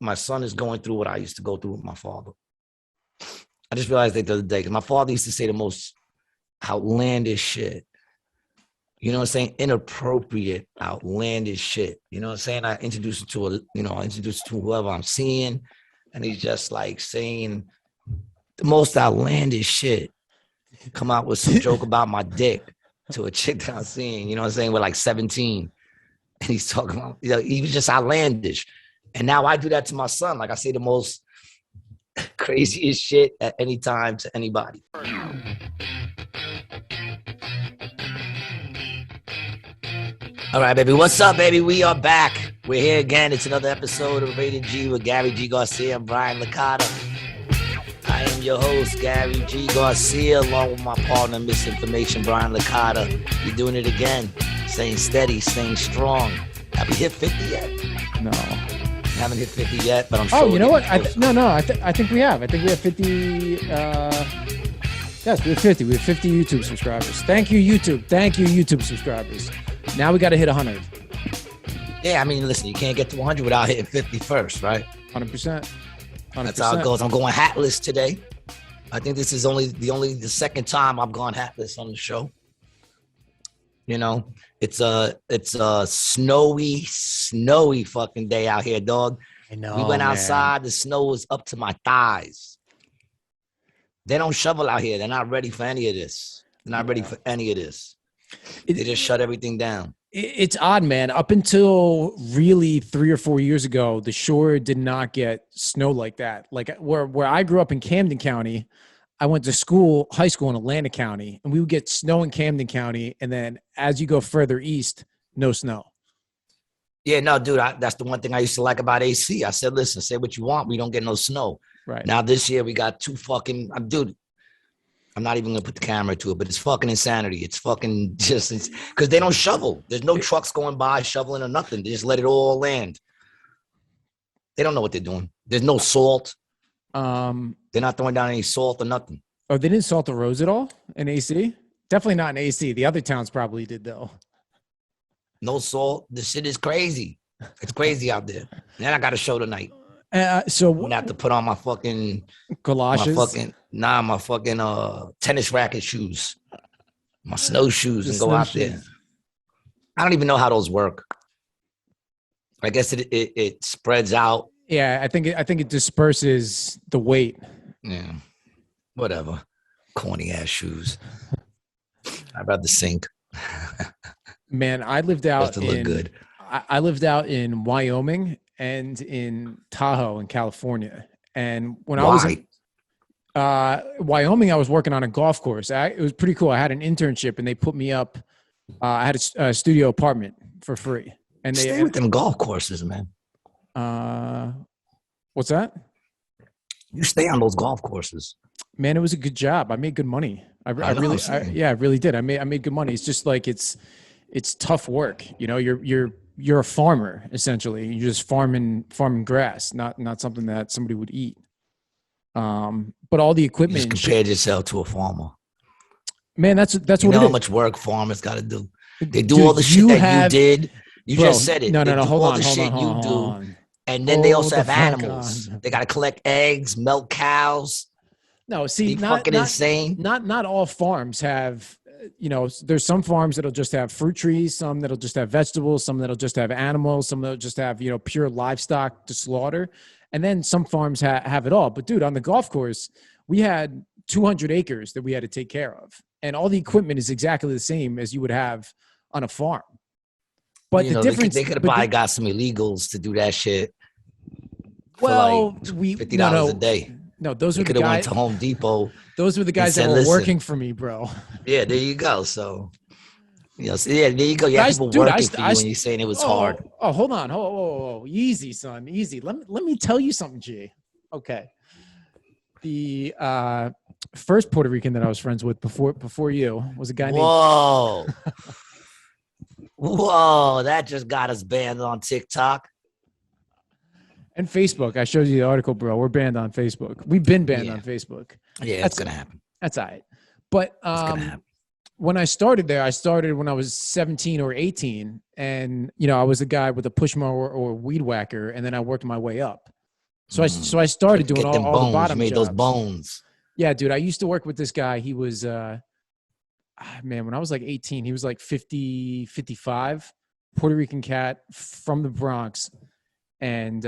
my son is going through what I used to go through with my father. I just realized that the other day, because my father used to say the most outlandish shit. You know what I'm saying? Inappropriate, outlandish shit. You know what I'm saying? I introduced it to whoever I'm seeing, and he's just like saying the most outlandish shit. Come out with some joke about my dick to a chick that I'm seeing, you know what I'm saying? We're like 17. And he's talking about, he was just outlandish. And now I do that to my son. Like I say the most craziest shit at any time to anybody. All right, baby. What's up, baby? We are back. We're here again. It's another episode of Rated G with Gary G. Garcia and Brian Licata. I am your host, Gary G. Garcia, along with my partner, Misinformation, Brian Licata. We're doing it again. Staying steady, staying strong. Have we hit 50 yet? No. Haven't hit 50 yet, but I'm sure. Oh, you know what? I think we have. I think we have 50. Yes, we have 50. We have 50 YouTube subscribers. Thank you, YouTube. Thank you, YouTube subscribers. Now we got to hit 100. Yeah, I mean, listen, you can't get to 100 without hitting 50 first, right? 100%. That's how it goes. I'm going hatless today. I think this is the second time I've gone hatless on the show. You know, it's a snowy fucking day out here, dog. I know. We went outside. The snow was up to my thighs. They don't shovel out here. They're not ready for any of this. They're not ready for any of this. They just shut everything down. It's odd, man. Up until really 3 or 4 years ago, the shore did not get snow like that. Like where I grew up in Camden County, I went to high school in Atlantic County, and we would get snow in Camden County. And then as you go further east, no snow. Yeah, no, dude, that's the one thing I used to like about AC. I said, listen, say what you want. We don't get no snow. Right. Now this year we got dude, I'm not even going to put the camera to it, but it's fucking insanity. It's fucking just, because they don't shovel. There's no trucks going by shoveling or nothing. They just let it all land. They don't know what they're doing. There's no salt. They're not throwing down any salt or nothing. Oh, they didn't salt the roads at all in AC? Definitely not in AC. The other towns probably did, though. No salt. This shit is crazy. It's crazy out there. Then I got a show tonight. So I'm gonna have to put on my fucking galoshes. My fucking tennis racket shoes, my snowshoes, and go out there. I don't even know how those work. I guess it spreads out. Yeah, I think it disperses the weight. Yeah, whatever. Corny ass shoes. I'd rather sink. Man, I lived out just to look good. I lived out in Wyoming and in Tahoe in California. And when I was in Wyoming, I was working on a golf course. It was pretty cool. I had an internship and they put me up. I had a studio apartment for free. And they stay with them golf courses, man. What's that? You stay on those golf courses. Man, it was a good job. I made good money. I really did. I made good money. It's just like it's tough work. You know, you're a farmer essentially. You're just farming grass, not something that somebody would eat. But all the equipment. You just compared yourself to a farmer. Man, that's you what. You know how much work farmers got to do. They do all the shit that you did. You just said it. No. Hold on. And then they also have animals. They got to collect eggs, milk cows. No, see, insane. Not all farms have. You know, there's some farms that'll just have fruit trees, some that'll just have vegetables, some that'll just have animals, some that'll just have, you know, pure livestock to slaughter. And then some farms have it all. But dude, on the golf course, we had 200 acres that we had to take care of. And all the equipment is exactly the same as you would have on a farm. But the difference, they could have probably got some illegals to do that shit. Well, for like $50 a day. No, those were the guys. Went to Home Depot. Those were the guys that were working for me, bro. Yeah, there you go. So, there you go. You have people working for you when you're saying it was hard. Oh, hold on. Oh, easy, son, easy. Let me tell you something, G. Okay. The first Puerto Rican that I was friends with before you was a guy named. Whoa, that just got us banned on TikTok. And Facebook. I showed you the article, bro. We're banned on Facebook. We've been banned on Facebook. Yeah, that's going to happen. That's all right. But when I started there, when I was 17 or 18. And, you know, I was a guy with a push mower or weed whacker. And then I worked my way up. So I started doing Get them all the bones. You bottom made those jobs. bones. Yeah, dude. I used to work with this guy. He was, man, when I was like 18, he was like 50, 55, Puerto Rican cat from the Bronx. And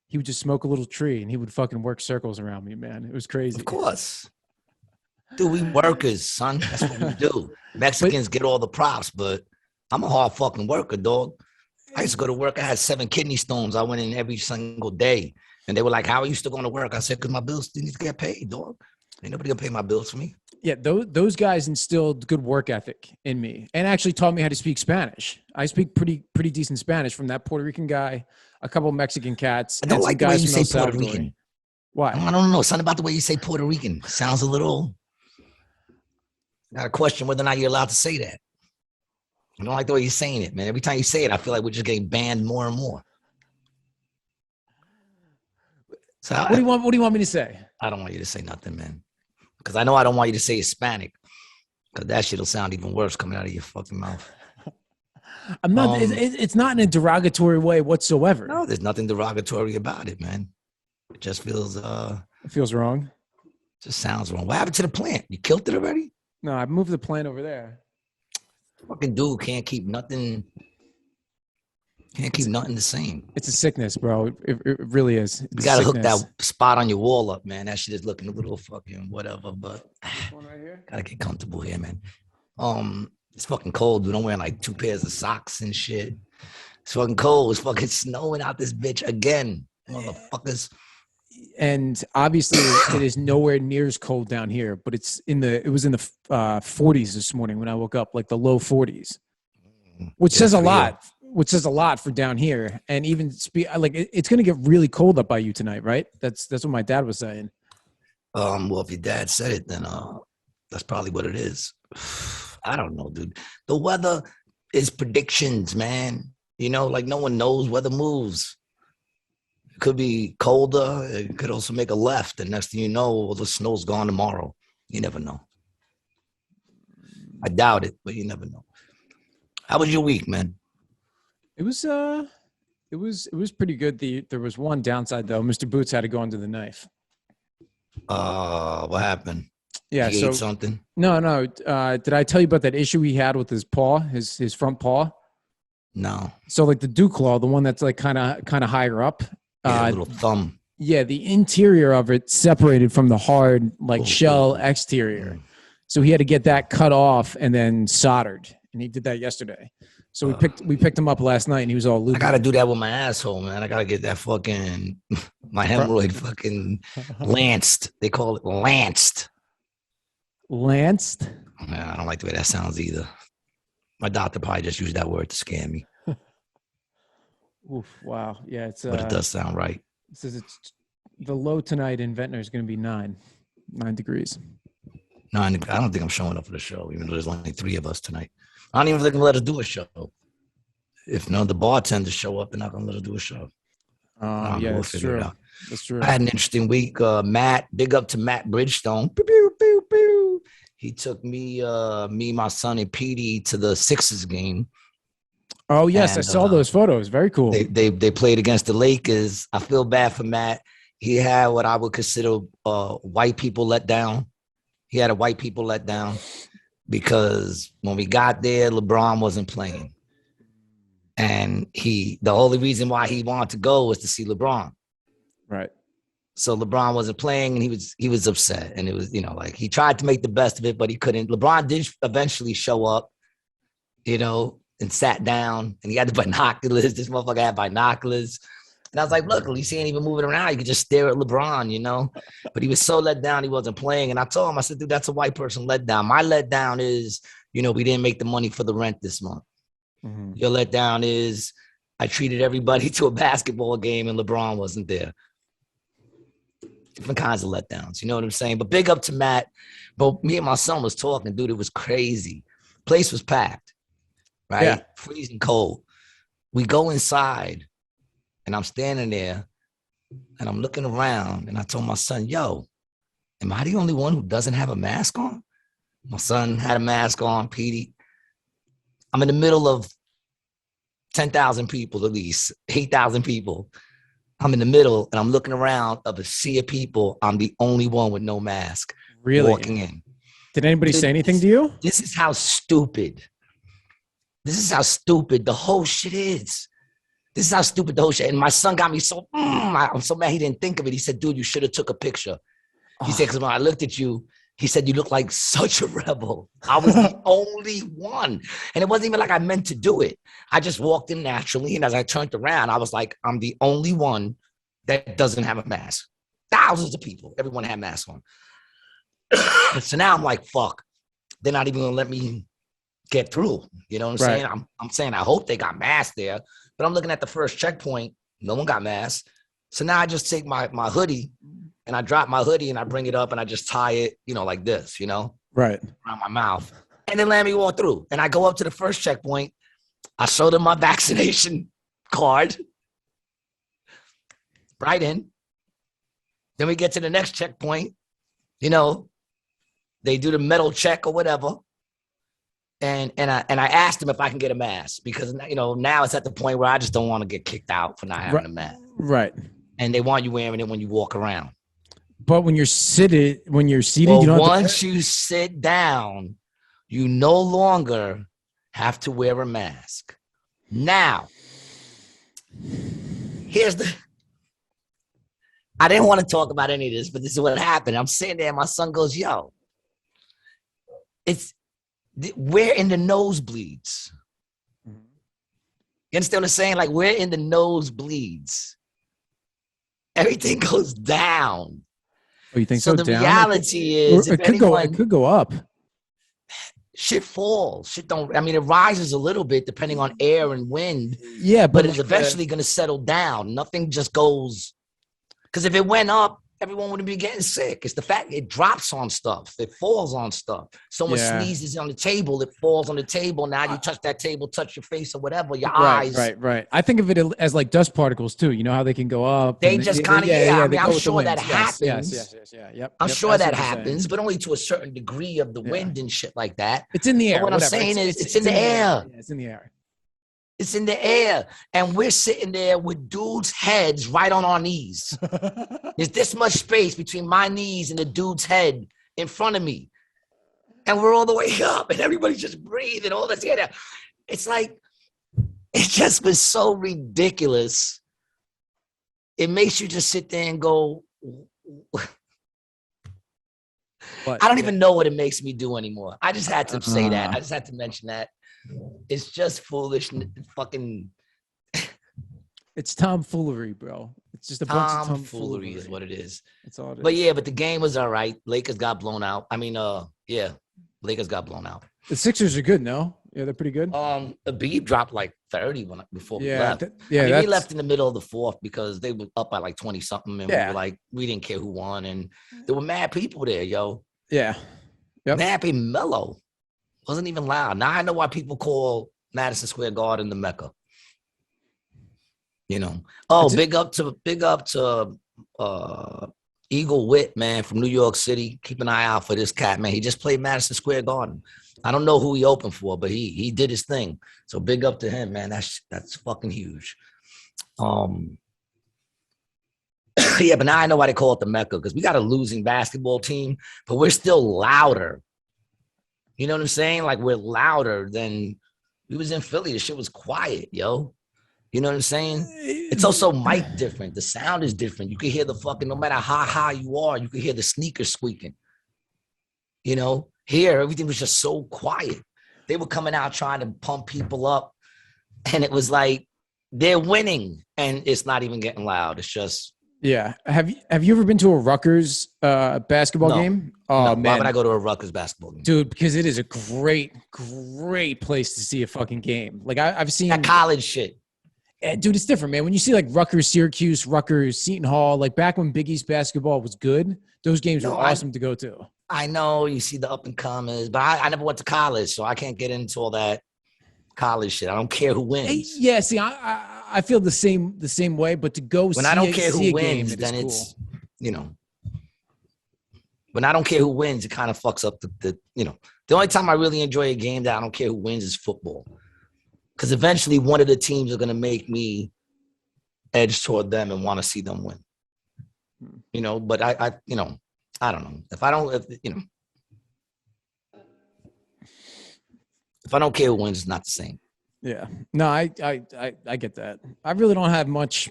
he would just smoke a little tree and he would fucking work circles around me, man. It was crazy. Of course. Dude, we workers, son. That's what we do. Mexicans get all the props, but I'm a hard fucking worker, dog. I used to go to work. I had 7 kidney stones. I went in every single day. And they were like, how are you still going to work? I said, because my bills still need to get paid, dog. Ain't nobody going to pay my bills for me. Yeah, those guys instilled good work ethic in me and actually taught me how to speak Spanish. I speak pretty decent Spanish from that Puerto Rican guy, a couple of Mexican cats. I don't like the way you say Puerto Salvador. Rican. Why? I don't know. Something about the way you say Puerto Rican sounds a little... I got to question whether or not you're allowed to say that. I don't like the way you're saying it, man. Every time you say it, I feel like we're just getting banned more and more. So what do you want me to say? I don't want you to say nothing, man. Because I know I don't want you to say Hispanic. Because that shit'll sound even worse coming out of your fucking mouth. I'm not. It's not in a derogatory way whatsoever. No, there's nothing derogatory about it, man. It just feels. It feels wrong. Just sounds wrong. What happened to the plant? You killed it already? No, I moved the plant over there. Fucking dude can't keep nothing. Can't keep nothing the same. It's a sickness, bro. It really is. It's you gotta hook that spot on your wall up, man. That shit is looking a little fucking whatever, but one right here. Gotta get comfortable here, man. It's fucking cold, dude. I'm wearing like 2 pairs of socks and shit. It's fucking cold. It's fucking snowing out this bitch again, motherfuckers. And obviously, it is nowhere near as cold down here. But it was in the 40s this morning when I woke up, like the low 40s, which says a lot. Which says a lot for down here. And even it's going to get really cold up by you tonight, right? That's what my dad was saying. Well, if your dad said it, then that's probably what it is. I don't know, dude. The weather is predictions, man. You know, like no one knows weather moves. It could be colder. It could also make a left. And next thing you know, well, the snow's gone tomorrow. You never know. I doubt it, but you never know. How was your week, man? It was pretty good. There was one downside though. Mr. Boots had to go under the knife. What happened? Yeah, he ate something. No. Did I tell you about that issue he had with his paw, his front paw? No. So like the dew claw, the one that's like kind of higher up. Yeah, little thumb. Yeah, the interior of it separated from the hard shell exterior. So he had to get that cut off and then soldered, and he did that yesterday. So we picked him up last night, and he was all loopy. I gotta do that with my asshole, man. I gotta get that fucking my hemorrhoid fucking lanced. They call it lanced. Lanced? Man, I don't like the way that sounds either. My doctor probably just used that word to scare me. Oof! Wow. Yeah, but it does sound right. It says it's the low tonight in Ventnor is going to be 9 degrees. 9. I don't think I'm showing up for the show, even though there's only 3 of us tonight. I don't even think they're gonna let us do a show. If none of the bartenders show up, they're not gonna let us do a show. Yeah, that's true. That's true. I had an interesting week. Matt, big up to Matt Bridgestone. Pew, pew, pew, pew. He took me, my son, and Petey to the Sixers game. Oh yes, and I saw those photos. Very cool. They played against the Lakers. I feel bad for Matt. He had what I would consider white people let down. He had a white people let down. Because when we got there, LeBron wasn't playing. And the only reason why he wanted to go was to see LeBron. Right. So LeBron wasn't playing and he was upset. And it was, he tried to make the best of it, but he couldn't. LeBron did eventually show up, and sat down, and he had the binoculars. This motherfucker had binoculars. And I was like, look, at least he ain't even moving around. You could just stare at LeBron, But he was so let down he wasn't playing. And I told him, I said, dude, that's a white person letdown. My letdown is, we didn't make the money for the rent this month. Mm-hmm. Your letdown is I treated everybody to a basketball game and LeBron wasn't there. Different kinds of letdowns, you know what I'm saying? But big up to Matt. But me and my son was talking, dude, it was crazy. Place was packed, right? Yeah. Freezing cold. We go inside. And I'm standing there and I'm looking around and I told my son, yo, am I the only one who doesn't have a mask on? My son had a mask on, Petey. I'm in the middle of 10,000 people, at least 8,000 people. I'm in the middle and I'm looking around of a sea of people. I'm the only one with no mask walking in. Did anybody say anything to you? This is how stupid. This is how stupid the whole shit is. This is how stupid the whole shit. And my son got me so, I'm so mad he didn't think of it. He said, dude, you should have took a picture. He said, because when I looked at you, he said, you look like such a rebel. I was the only one. And it wasn't even like I meant to do it. I just walked in naturally. And as I turned around, I was like, I'm the only one that doesn't have a mask. Thousands of people, everyone had masks on. So now I'm like, fuck, they're not even gonna let me get through. You know what I'm saying? I'm saying, I hope they got masks there, but I'm looking at the first checkpoint. No one got masks. So now I just take my hoodie and I drop my hoodie and I bring it up and I just tie it, like this, right around my mouth, and then let me walk through. And I go up to the first checkpoint. I show them my vaccination card. Right in. Then we get to the next checkpoint. They do the metal check or whatever. And I asked them if I can get a mask because, now it's at the point where I just don't want to get kicked out for not having a mask. Right. And they want you wearing it when you walk around. But when you're seated, well, you don't once you sit down, you no longer have to wear a mask. Now, I didn't want to talk about any of this, but this is what happened. I'm sitting there and my son goes, yo, we're in the nosebleeds. You understand what I'm saying? Like, we're in the nosebleeds. Everything goes down. Oh, you think so? The down? reality is, it could go up. Shit falls. Shit don't. I mean, it rises a little bit depending on air and wind. Yeah, but it's eventually going to settle down. Nothing just goes. Because if it went up, everyone wouldn't be getting sick. It's the fact it drops on stuff. It falls on stuff. Someone sneezes on the table, it falls on the table. Now you touch that table, touch your face or whatever, your eyes. Right. I think of it as like dust particles too. You know how they can go up. They just kind of, I mean, I'm sure that happens. Yes. Yep. I'm sure that happens, but only to a certain degree of the wind and shit like that. It's in the air. But what I'm saying is it's in the air. Yeah, it's in the air. It's in the air. And we're sitting there with dudes' heads right on our knees. There's this much space between my knees and the dude's head in front of me. And we're all the way up and everybody's just breathing, all this here. It's like, it just was so ridiculous. It makes you just sit there and go, I don't even know what it makes me do anymore. I just had to say that. I just had to mention that. It's just foolish, fucking. It's tomfoolery, bro. It's just a bunch of tomfoolery is what it is. That's all it is. But yeah, but the game was all right. Lakers got blown out. I mean, Lakers got blown out. The Sixers are good, no? Yeah, they're pretty good. Embiid dropped like 30 before we left. We left in the middle of the fourth because they were up by like 20 something, and we were like, we didn't care who won, and there were mad people there, yo. Yeah. Yep. Nappy mellow. Wasn't even loud. Now I know why people call Madison Square Garden the Mecca. Big up to Eagle Witt, man, from New York City. Keep an eye out for this cat, man. He just played Madison Square Garden. I don't know who he opened for, but he did his thing. So big up to him, man. That's fucking huge. Yeah, but now I know why they call it the Mecca, because we got a losing basketball team, but we're still louder. You know what I'm saying? Like, we're louder than we was in Philly. The shit was quiet, yo. You know what I'm saying? It's also mic different. The sound is different. You can hear the fucking, no matter how high you are, you can hear the sneakers squeaking. Here, everything was just so quiet. They were coming out trying to pump people up, and it was like, they're winning, and it's not even getting loud. It's just. Yeah. Have you ever been to a Rutgers basketball game? Oh, no. man. Why would I go to a Rutgers basketball game? Dude, because it is a great place to see a fucking game. Like, I've seen that college shit. Dude, it's different, man. When you see like Rutgers, Syracuse, Rutgers, Seton Hall, like back when Big East basketball was good, those games were awesome to go to. I know you see the up and comers, but I never went to college, so I can't get into all that college shit. I don't care who wins. Yeah, see, I feel the same way, but to go when I don't care who wins, then it's when I don't care who wins, it kind of fucks up the only time I really enjoy a game that I don't care who wins is football. Because eventually one of the teams are going to make me edge toward them and want to see them win. You know, but I you know, I don't know. If I don't care who wins, it's not the same. Yeah. No, I get that. I really don't have much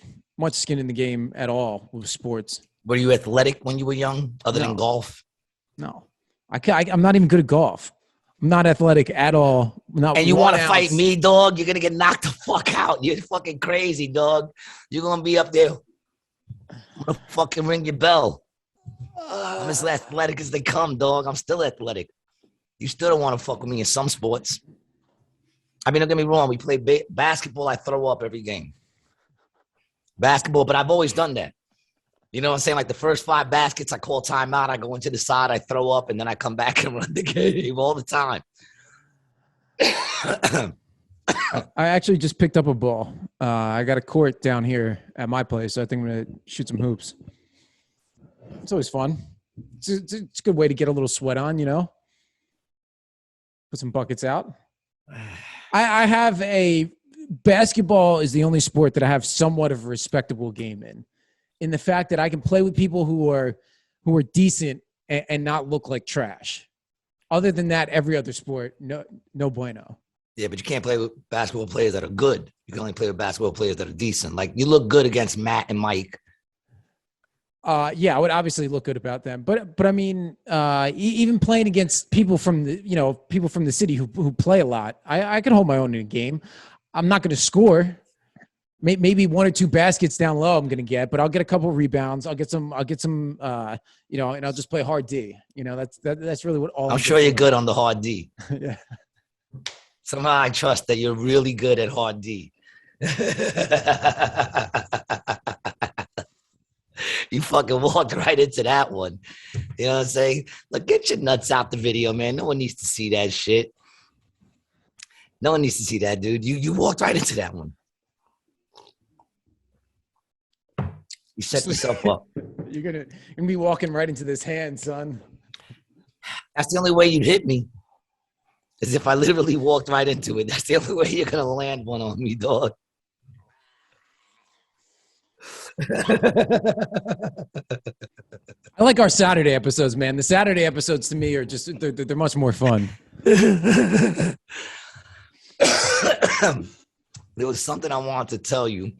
skin in the game at all with sports. Were you athletic when you were young, other than golf? No, I'm not even good at golf. I'm not athletic at all. Not and you want to ounce. fight me, dog? You're gonna get knocked the fuck out. You're fucking crazy, dog. You're gonna be up there. I'm gonna fucking ring your bell. I'm as athletic as they come, dog. I'm still athletic. You still don't want to fuck with me in some sports. I mean, don't get me wrong. We play basketball. I throw up every game. Basketball, but I've always done that. You know what I'm saying? Like the first 5 baskets, I call timeout. I go into the side, I throw up, and then I come back and run the game all the time. I actually just picked up a ball. I got a court down here at my place, so I think I'm going to shoot some hoops. It's always fun. It's a good way to get a little sweat on, you know? Put some buckets out. I have basketball is the only sport that I have somewhat of a respectable game in the fact that I can play with people who are decent and not look like trash. Other than that, every other sport, no bueno. Yeah, but you can't play with basketball players that are good. You can only play with basketball players that are decent. Like you look good against Matt and Mike. Yeah, I would obviously look good about them, but I mean, even playing against people from the city who play a lot, I can hold my own in a game. I'm not going to score. Maybe 1 or 2 baskets down low I'm going to get, but I'll get a couple of rebounds. I'll get some, and I'll just play hard D. You know, that's really what all I'm sure you're good on the hard D. Yeah. Somehow I trust that you're really good at hard D. You fucking walked right into that one. You know what I'm saying? Look, get your nuts out the video, man. No one needs to see that shit. No one needs to see that, dude. You walked right into that one. You set yourself up. You're gonna be walking right into this hand, son. That's the only way you'd hit me. Is if I literally walked right into it. That's the only way you're gonna land one on me, dog. I like our Saturday episodes, man. The Saturday episodes to me are just they're much more fun. There was something I wanted to tell you,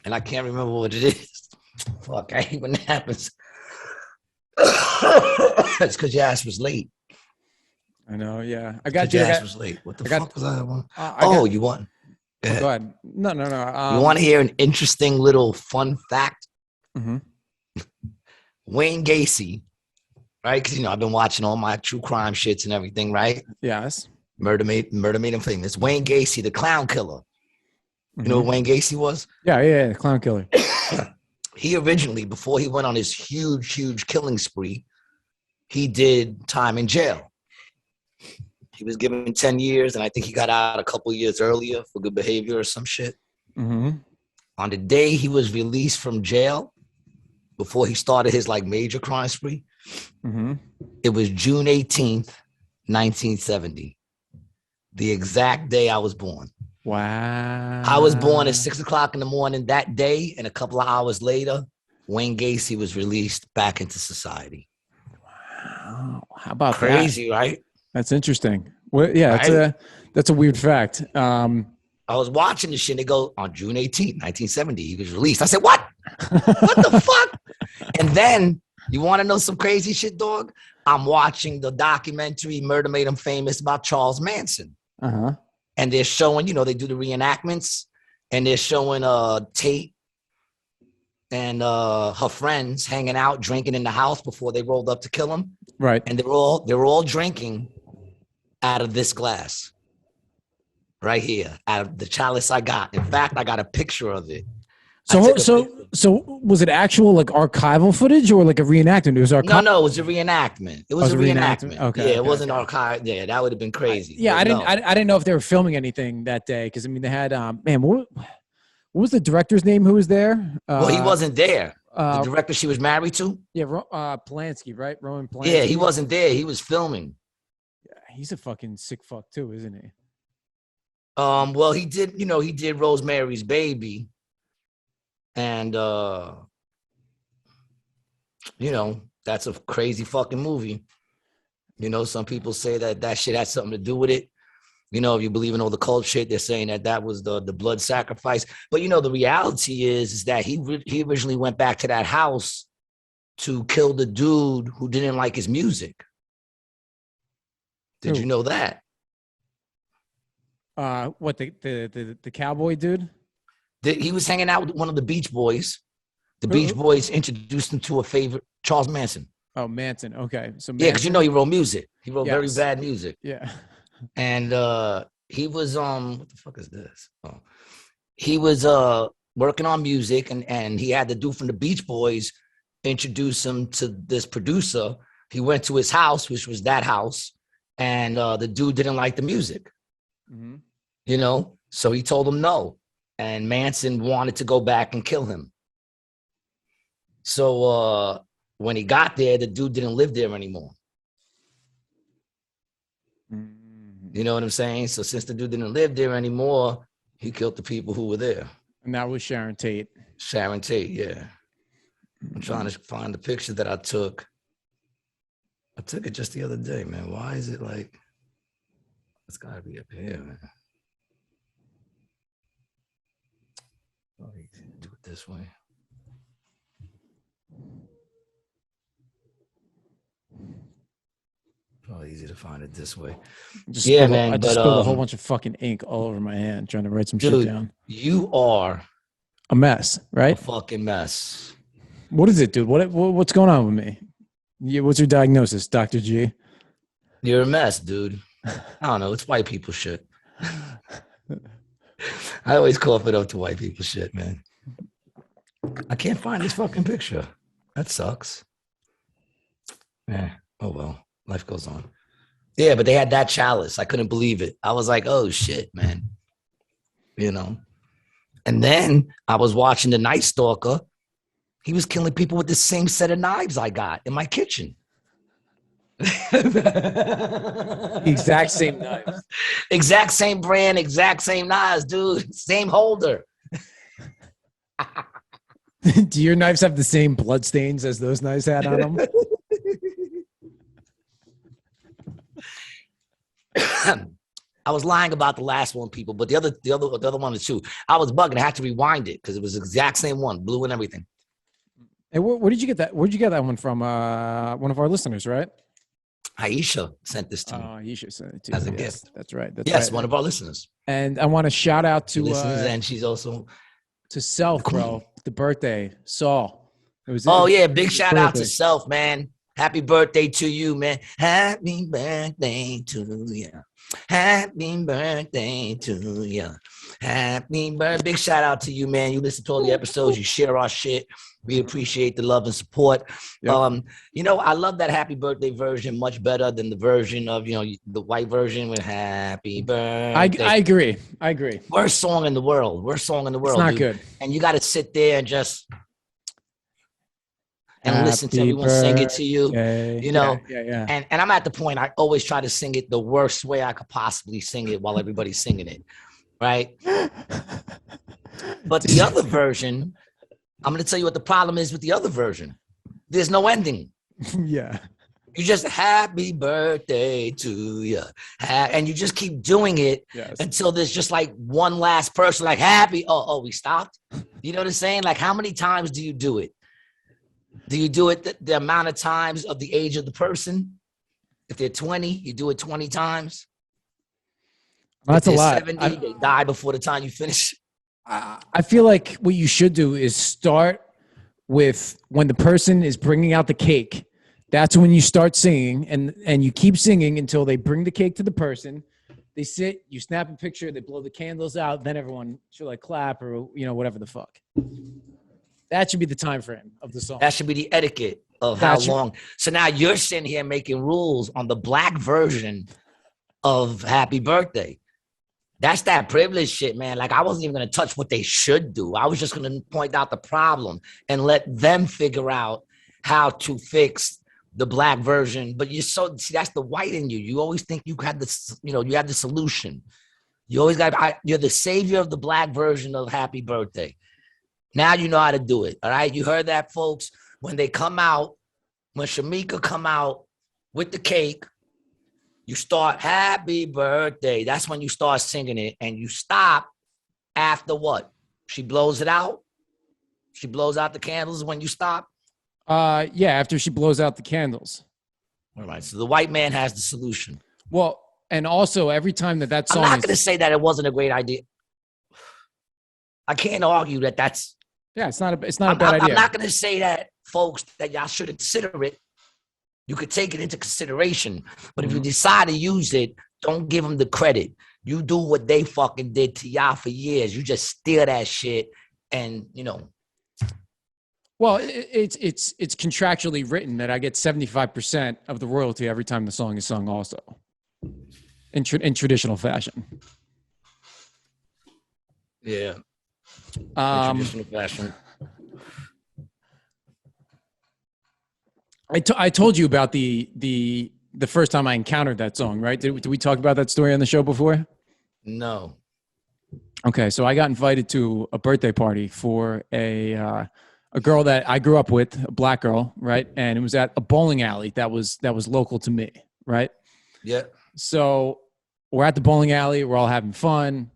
and I can't remember what it is. Fuck, I hate when that happens. It's because your ass was late. I know, yeah. I got your ass was late. What the fuck was that? You won. Go ahead. No. You want to hear an interesting little fun fact? Mm-hmm. Wayne Gacy, right? Because I've been watching all my true crime shits and everything, right? Yes. Murder made him famous. Wayne Gacy, the clown killer. You know what Wayne Gacy was? Yeah, the clown killer. He originally, before he went on his huge killing spree, he did time in jail. He was given 10 years, and I think he got out a couple years earlier for good behavior or some shit. Mm-hmm. On the day he was released from jail, before he started his major crime spree, it was June 18th, 1970. The exact day I was born. Wow. I was born at 6 o'clock in the morning that day, and a couple of hours later, Wayne Gacy was released back into society. Wow. How about crazy, right? That's interesting. Well, yeah, right? That's a weird fact. I was watching this shit. They go on June 18th, 1970. He was released. I said, "What? What the fuck?" And then you want to know some crazy shit, dog? I'm watching the documentary "Murder Made Him Famous" about Charles Manson. And they're showing, they do the reenactments, and they're showing Tate and her friends hanging out, drinking in the house before they rolled up to kill him. Right. And they were all drinking out of this glass right here, out of the chalice I got. In fact, I got a picture of it. So was it actual archival footage or a reenactment? It was No, it was a reenactment. It was a reenactment. Okay. Yeah, it wasn't archive. Yeah, that would have been crazy. I didn't know if they were filming anything that day because they had what was the director's name who was there? Well, he wasn't there. The director she was married to? Yeah, Polanski, right? Roman Polanski. Yeah, he wasn't there. He was filming. Yeah, he's a fucking sick fuck too, isn't he? Well, he did Rosemary's Baby. And you know, that's a crazy fucking movie. You know, some people say that shit has something to do with it. You know, if you believe in all the cult shit, they're saying that was the blood sacrifice. But you know, the reality is that he originally went back to that house to kill the dude who didn't like his music. Did you know that? What, the cowboy dude? He was hanging out with one of the Beach Boys. The Beach Boys introduced him to a favorite, Charles Manson. Oh, Manson. Okay. So yeah, because you know he wrote music. He wrote very Yes. bad music. Yeah. And he was what the fuck is this? Oh. He was working on music, and he had the dude from the Beach Boys introduce him to this producer. He went to his house, which was that house, and the dude didn't like the music. Mm-hmm. You know, so he told him no, and Manson wanted to go back and kill him. So when he got there, the dude didn't live there anymore. Mm-hmm. You know what I'm saying? So since the dude didn't live there anymore, he killed the people who were there. And that was Sharon Tate. Sharon Tate, yeah. I'm trying to find the picture that I took. I took it just the other day, man. Why is it like, it's gotta be up here, man. Oh, you can do it this way. Probably easy to find it this way. Yeah, man. I just spilled a whole bunch of fucking ink all over my hand trying to write some shit down. You are a mess, right? A fucking mess. What is it, dude? What's going on with me? Yeah, what's your diagnosis, Dr. G? You're a mess, dude. I don't know. It's white people shit. I always cough it up to white people shit, man. I can't find this fucking picture. That sucks. Yeah. Oh, well. Life goes on. Yeah, but they had that chalice. I couldn't believe it. I was like, oh, shit, man. You know? And then I was watching The Night Stalker. He was killing people with the same set of knives I got in my kitchen. Exact same knives. Exact same brand, exact same knives, dude. Same holder. Do your knives have the same blood stains as those knives had on them? I was lying about the last one, people, but the other one is too. I was bugging. I had to rewind it because it was the exact same one, blue and everything. Hey, where did you get that? Where'd you get that one from? One of our listeners, right? Aisha sent this to me. Aisha sent it to as you. a gift. That's right. That's yes, right. One of our listeners. And I want to shout out to and she's also to Self, bro. The birthday, Saul. Big shout out to Self, man. Happy birthday to you, man. Happy birthday to you. Happy birthday to you. Happy birthday. Big shout out to you, man. You listen to all the episodes. You share our shit. We appreciate the love and support. Yep. You know, I love that happy birthday version much better than the version of, you know, the white version with happy birthday. I agree. Worst song in the world. It's not dude. Good. And you got to sit there and just listen to everyone sing it to you, you know? Yeah. And I'm at the point, I always try to sing it the worst way I could possibly sing it while everybody's singing it, right? But the other version, I'm going to tell you what the problem is with the other version. There's no ending. Yeah. You just happy birthday to you. And you just keep doing it until there's just like one last person like happy. Oh, we stopped. You know what I'm saying? Like how many times do you do it? Do you do it the amount of times of the age of the person? If they're 20, you do it 20 times. That's a lot. 70, they die before the time you finish. I feel like what you should do is start with when the person is bringing out the cake. That's when you start singing, and you keep singing until they bring the cake to the person. They sit, you snap a picture, they blow the candles out, then everyone should like clap or, you know, whatever the fuck. That should be the time frame of the song. That should be the etiquette of how long. So now you're sitting here making rules on the black version of happy birthday. That's that privilege shit, man. Like I wasn't even going to touch what they should do. I was just going to point out the problem and let them figure out how to fix the black version. But see, that's the white in you. You always think you had this, you know, you have the solution. You always you're the savior of the black version of happy birthday. Now you know how to do it. All right. You heard that, folks. When they come out, when Shamika come out with the cake, you start happy birthday. That's when you start singing it. And you stop after what? She blows it out. She blows out the candles when you stop. Yeah, after she blows out the candles. All right. So the white man has the solution. Well, and also every time that song I'm not going to say that it wasn't a great idea. I can't argue that that's. Yeah, it's not a bad idea. I'm not going to say that, folks, that y'all should consider it. You could take it into consideration, but if you decide to use it, don't give them the credit. You do what they fucking did to y'all for years. You just steal that shit, and you know. Well, it's contractually written that I get 75% of the royalty every time the song is sung, also in traditional fashion. Yeah. Traditional fashion. I told you about the first time I encountered that song, right? Did we talk about that story on the show before? No. Okay, so I got invited to a birthday party for a girl that I grew up with, a black girl, right? And it was at a bowling alley that was local to me, right? Yeah. So we're at the bowling alley, we're all having fun.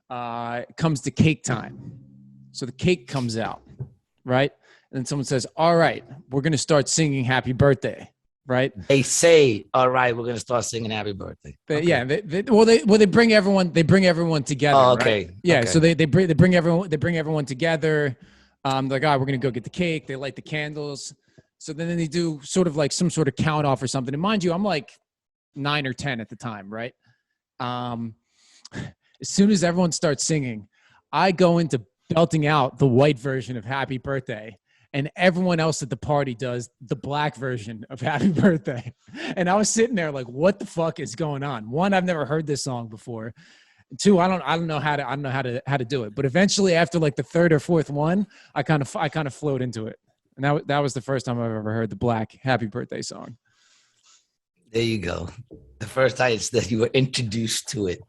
It comes to cake time. So the cake comes out, right? And then someone says, all right, we're going to start singing happy birthday, right? They say, all right, we're going to start singing happy birthday. Okay. Yeah. They bring everyone together. Oh, okay. Right? Yeah. Okay. So they bring everyone together. They're like, all right, we're going to go get the cake. They light the candles. So then they do sort of like some sort of count off or something. And mind you, I'm like 9 or 10 at the time. Right. As soon as everyone starts singing, I go into belting out the white version of happy birthday. And everyone else at the party does the black version of happy birthday. And I was sitting there like, what the fuck is going on? One, I've never heard this song before. Two, I don't know how to do it. But eventually after like the third or fourth one, I kind of flowed into it. And that was the first time I've ever heard the black happy birthday song. There you go. The first time that you were introduced to it.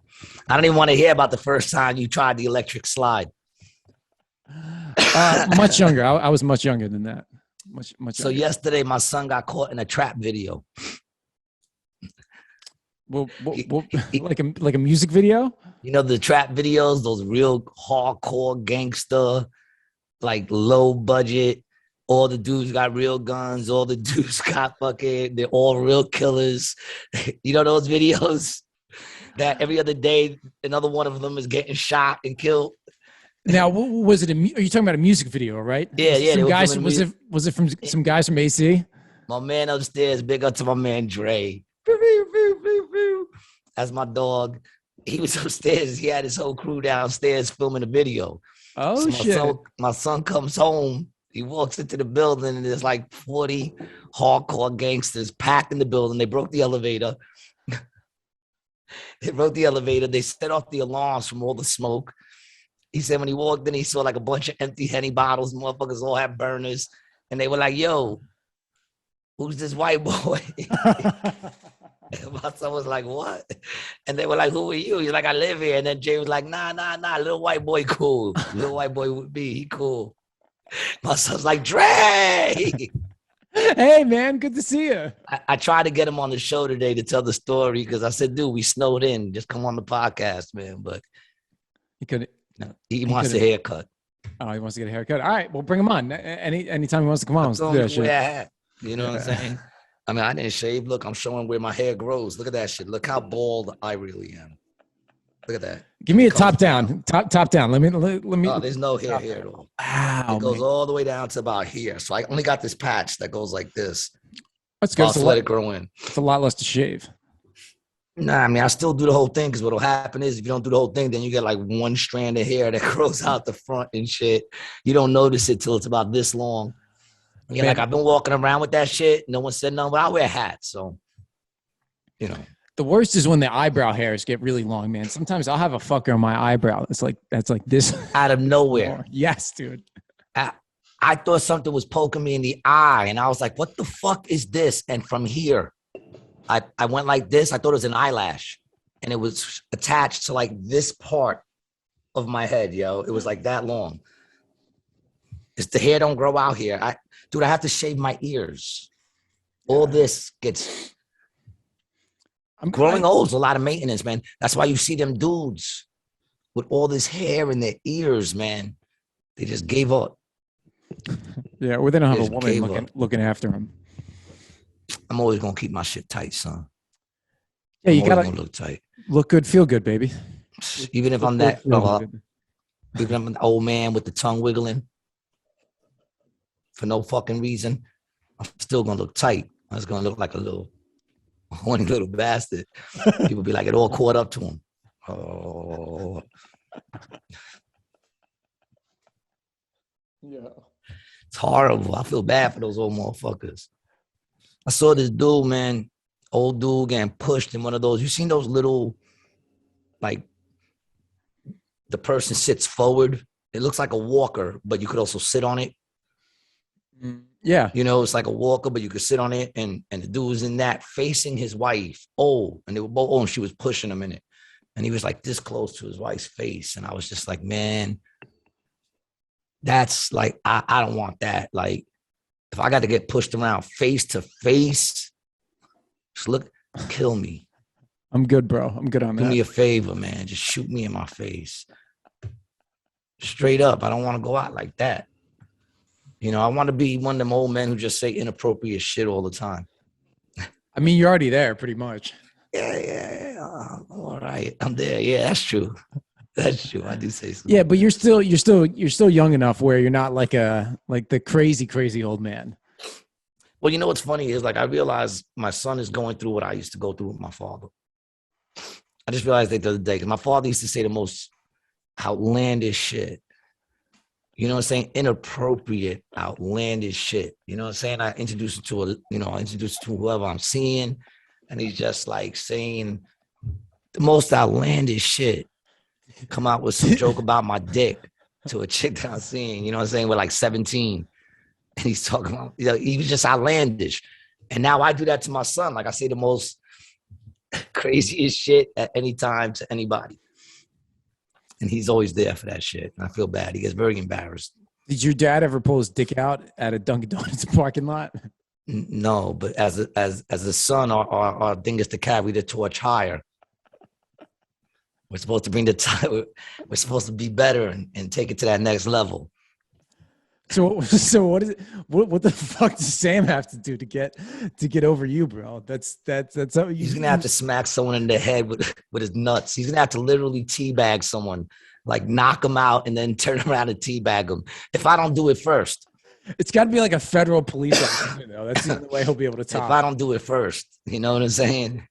I don't even want to hear about the first time you tried the electric slide. Much younger. I was much younger than that. Much so younger. Yesterday, my son got caught in a trap video. Well, like a music video? You know, the trap videos, those real hardcore gangster, like low budget. All the dudes got real guns. All the dudes got fucking, they're all real killers. You know those videos that every other day, another one of them is getting shot and killed. Now, was it? Are you talking about a music video, right? Yeah. Some guys, was it from some guys from AC? My man upstairs, big up to my man Dre. That's my dog. He was upstairs. He had his whole crew downstairs filming the video. Oh, so shit. My son comes home. He walks into the building and there's like 40 hardcore gangsters packed in the building. They broke the elevator. They set off the alarms from all the smoke. He said when he walked in, he saw like a bunch of empty Henny bottles. Motherfuckers all have burners. And they were like, yo, who's this white boy? My son was like, what? And they were like, who are you? He's like, I live here. And then Jay was like, nah, little white boy cool. Little white boy with me, he cool. My son's like, Dre! Hey, man, good to see you. I tried to get him on the show today to tell the story because I said, dude, we snowed in. Just come on the podcast, man. But he couldn't. No, he wants a haircut. Oh, he wants to get a haircut. All right, well, bring him on. Anytime he wants to come on, let's do that shit. You know what I'm saying? I mean, I didn't shave. Look, I'm showing where my hair grows. Look at that shit. Look how bald I really am. Look at that. Give me a top down. Top down. Let me. Oh, there's no hair here at all. Wow. It goes all the way down to about here. So I only got this patch that goes like this. That's good. I'll let it grow in. It's a lot less to shave. Nah, I mean, I still do the whole thing because what'll happen is if you don't do the whole thing, then you get like one strand of hair that grows out the front and shit. You don't notice it till it's about this long. Yeah, like I've been walking around with that shit. No one said nothing, but I wear hats. So, you know. The worst is when the eyebrow hairs get really long, man. Sometimes I'll have a fucker on my eyebrow. That's like this. Out of nowhere. Yes, dude. I thought something was poking me in the eye. And I was like, what the fuck is this? And from here, I went like this. I thought it was an eyelash. And it was attached to like this part of my head, yo. It was like that long. It's the hair don't grow out here. Dude, I have to shave my ears. All this gets growing old is a lot of maintenance, man. That's why you see them dudes with all this hair in their ears, man. They just gave up. Yeah, or they don't have a woman looking after them. I'm always gonna keep my shit tight, son. Yeah, you gotta look tight, look good, feel good, baby. Even if I'm that, even if I'm an old man with the tongue wiggling for no fucking reason, I'm still gonna look tight. I was gonna look like a little horny little bastard. People be like, it all caught up to him. Oh, yeah, it's horrible. I feel bad for those old motherfuckers. I saw this dude, man, old dude getting pushed in one of those. You seen those little, like, the person sits forward. It looks like a walker, but you could also sit on it. Yeah. You know, it's like a walker, but you could sit on it. And the dude was in that facing his wife. Oh, and they were both, and she was pushing him in it. And he was like this close to his wife's face. And I was just like, man, that's like, I don't want that. Like, if I got to get pushed around face to face, just look, kill me. I'm good, bro. I'm good on that. Do me a favor, man. Just shoot me in my face. Straight up. I don't want to go out like that. You know, I want to be one of them old men who just say inappropriate shit all the time. I mean, you're already there pretty much. Yeah. All right. I'm there. Yeah, that's true. That's true. I do say something. Yeah, but you're still young enough where you're not like the crazy old man. Well, you know what's funny is, like, I realize my son is going through what I used to go through with my father. I just realized that the other day, because my father used to say the most outlandish shit. You know what I'm saying? Inappropriate, outlandish shit. You know what I'm saying? I introduced him to whoever I'm seeing, and he's just like saying the most outlandish shit. Come out with some joke about my dick to a chick that I'm seeing, you know what I'm saying? We're like 17. And he's talking about, you know, he was just outlandish. And now I do that to my son. Like, I say the most craziest shit at any time to anybody. And he's always there for that shit. And I feel bad. He gets very embarrassed. Did your dad ever pull his dick out at a Dunkin' Donuts parking lot? No, but as a son, our thing is to carry the torch higher. We're supposed to bring we're supposed to be better and take it to that next level. So what is it? What the fuck does Sam have to do to get over you, bro? That's he's gonna have to smack someone in the head with his nuts. He's gonna have to literally teabag someone, like knock him out and then turn around and teabag him. If I don't do it first, it's got to be like a federal police officer, though. That's the only way he'll be able to talk. If I don't do it first, you know what I'm saying?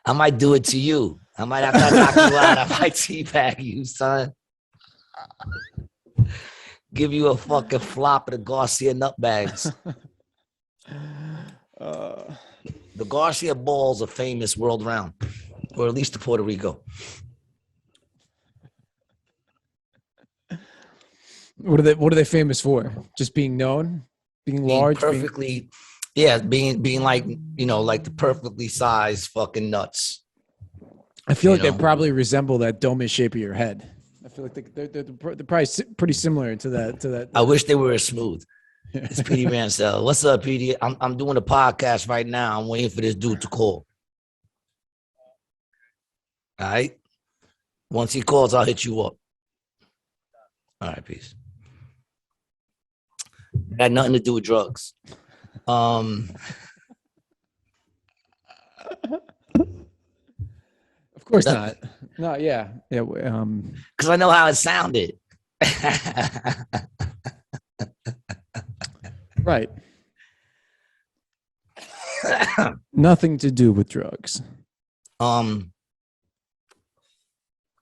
I might do it to you. I might have to knock you out. I might teabag you, son. Give you a fucking flop of the Garcia nutbags. The Garcia balls are famous world round, or at least to Puerto Rico. What are they famous for? Just being known, being large, perfectly, being like, you know, like the perfectly sized fucking nuts. I feel like they probably resemble that dome shape of your head. I feel like they're probably pretty similar to that. I wish they were as smooth. It's Petey Rancel. What's up, Petey? I'm doing a podcast right now. I'm waiting for this dude to call. All right. Once he calls, I'll hit you up. All right, peace. It had nothing to do with drugs. Of course not. No, yeah. Because I know how it sounded. Right. Nothing to do with drugs. What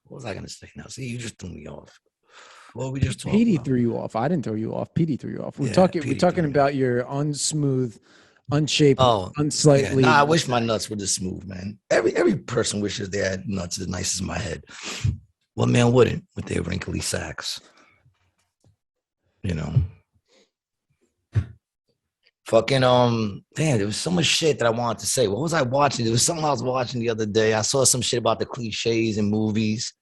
was I gonna say now? See, you just threw me off. What were we just talking Petey about? threw you off. I didn't throw you off. Petey threw you off. We're talking about your unsmooth, unshaped, unslightly. Yeah. Nah, I wish my nuts were this smooth, man. Every person wishes they had nuts as nice as my head. What man wouldn't with their wrinkly sacks? You know. Fucking damn, there was so much shit that I wanted to say. What was I watching? There was something I was watching the other day. I saw some shit about the cliches in movies.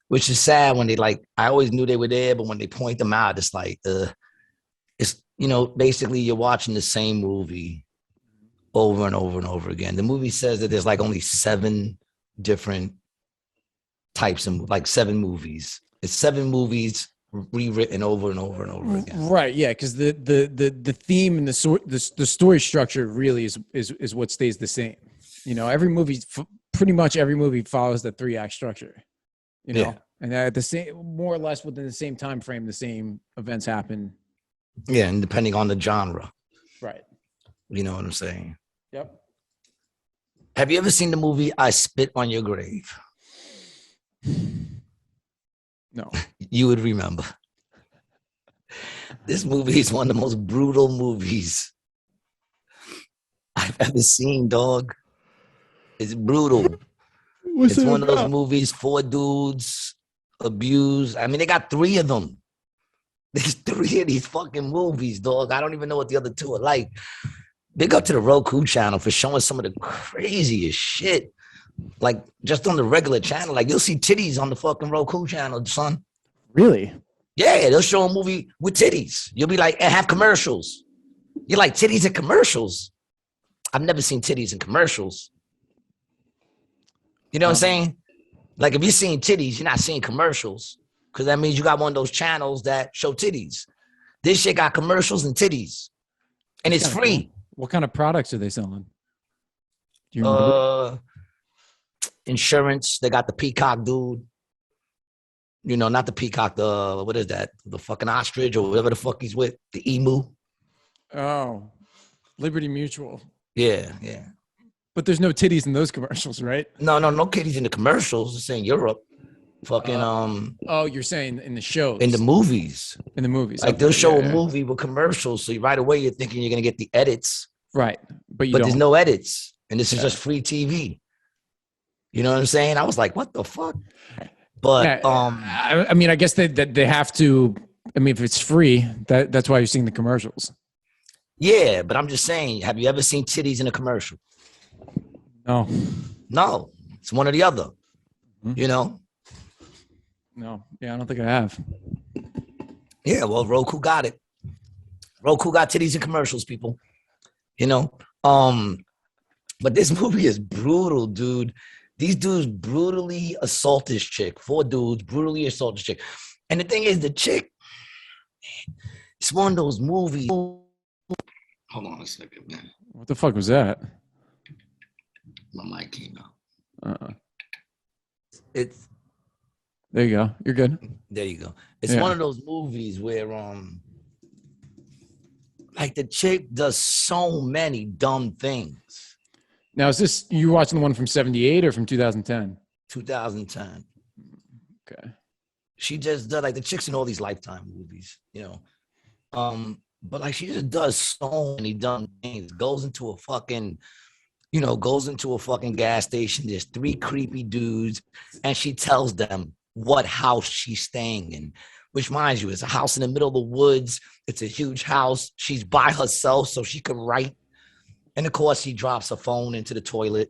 which is sad when they like, I always knew they were there, but when they point them out, it's like, it's, basically you're watching the same movie over and over and over again. The movie says that there's like only 7 different types of, like 7 movies. It's 7 movies rewritten over and over and over again. Right. Yeah. Because the theme and the story structure really is what stays the same. Every movie, pretty much every movie follows the 3-act structure. Yeah. And at the same, more or less within the same time frame, the same events happen. Yeah, and depending on the genre. Right. You know what I'm saying? Yep. Have you ever seen the movie I Spit on Your Grave? No. You would remember. This movie is one of the most brutal movies I've ever seen, dog. It's brutal. It's one of those movies, 4 dudes abused. I mean, they got 3 of them. There's 3 of these fucking movies, dog. I don't even know what the other 2 are like. Big up to the Roku channel for showing some of the craziest shit. Like, just on the regular channel. Like, you'll see titties on the fucking Roku channel, son. Really? Yeah, they'll show a movie with titties. You'll be like, and have commercials. You're like, titties and commercials? I've never seen titties in commercials. You know what I'm saying? Like, if you're seeing titties, you're not seeing commercials. Because that means you got one of those channels that show titties. This shit got commercials and titties. And it's free. What kind of products are they selling? Do you remember? Insurance. They got the peacock dude. Not the peacock, what is that? The fucking ostrich or whatever the fuck he's with. The emu. Oh, Liberty Mutual. Yeah. But there's no titties in those commercials, right? No titties in the commercials. It's in Europe. Fucking Oh, you're saying in the shows. In the movies. In the movies. Like they'll show a movie with commercials, so right away you're thinking you're gonna get the edits. Right. But there's no edits. And this is just free TV. You know what I'm saying? I was like, what the fuck? But I mean, I guess they have to. I mean, if it's free, that's why you're seeing the commercials. Yeah, but I'm just saying, have you ever seen titties in a commercial? No, it's one or the other. No, yeah, I don't think I have. Yeah, well, Roku got it. Roku got titties in commercials, people. But this movie is brutal, dude. These dudes brutally assault this chick. 4 dudes brutally assault this chick. And the thing is, the chick, it's one of those movies. Hold on a second, man. What the fuck was that? My mic came out. It's. There you go. You're good. There you go. It's one of those movies where, like the chick does so many dumb things. Now, is this you watching the one from 78 or from 2010? 2010. Okay. She just does, like, the chicks in all these Lifetime movies, but like she just does so many dumb things. Goes into a fucking gas station. There's 3 creepy dudes, and she tells them what house she's staying in, which, mind you, is a house in the middle of the woods. It's a huge house. She's by herself, so she can write. And of course, she drops her phone into the toilet.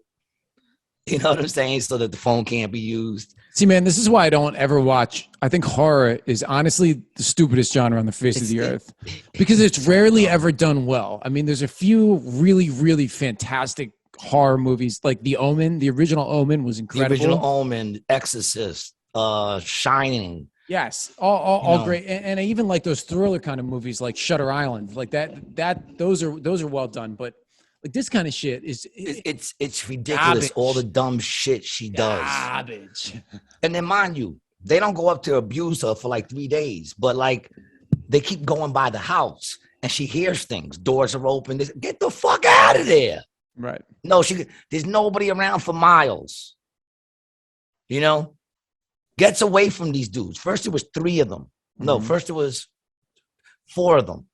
You know what I'm saying? So that the phone can't be used. See, man, this is why I don't ever watch. I think horror is honestly the stupidest genre on the face of the earth because it's rarely ever done well. I mean, there's a few really, really fantastic horror movies like The Omen. The original Omen was incredible. The original Omen, Exorcist, Shining. Yes, all great, and I even like those thriller kind of movies like Shutter Island, like that. Those are well done, but like this kind of shit is it's ridiculous. Garbage. All the dumb shit she does. Garbage. And then, mind you, they don't go up to abuse her for like 3 days, but like they keep going by the house, and she hears things. Doors are open. Get the fuck out of there. Right. No, there's nobody around for miles. Gets away from these dudes. First, it was 3 of them. No, first it was 4 of them,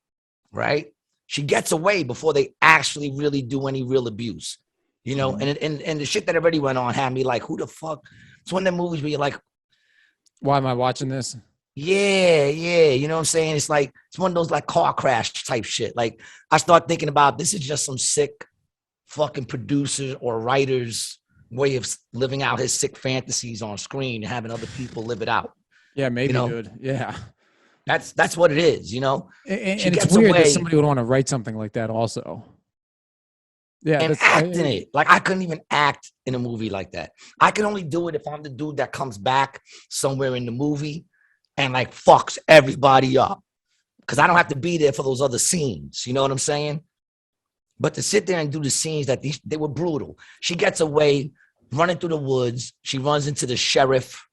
right? She gets away before they actually really do any real abuse, and the shit that already went on had me like, who the fuck? It's one of the movies where you're like, why am I watching this? Yeah. You know what I'm saying? It's like, it's one of those like car crash type shit. Like I start thinking about this is just some sick fucking producers or writers way of living out his sick fantasies on screen and having other people live it out. Yeah, maybe, You know? dude. Yeah. That's what it is, you know? She And it's gets weird that away somebody would want to write something like that also. Yeah, and that's act in it. Like I couldn't even act in a movie like that. I can only do it if I'm the dude that comes back somewhere in the movie and like fucks everybody up. Because I don't have to be there for those other scenes. You know what I'm saying? But to sit there and do the scenes that they were brutal. She gets away, running through the woods. She runs into the sheriff.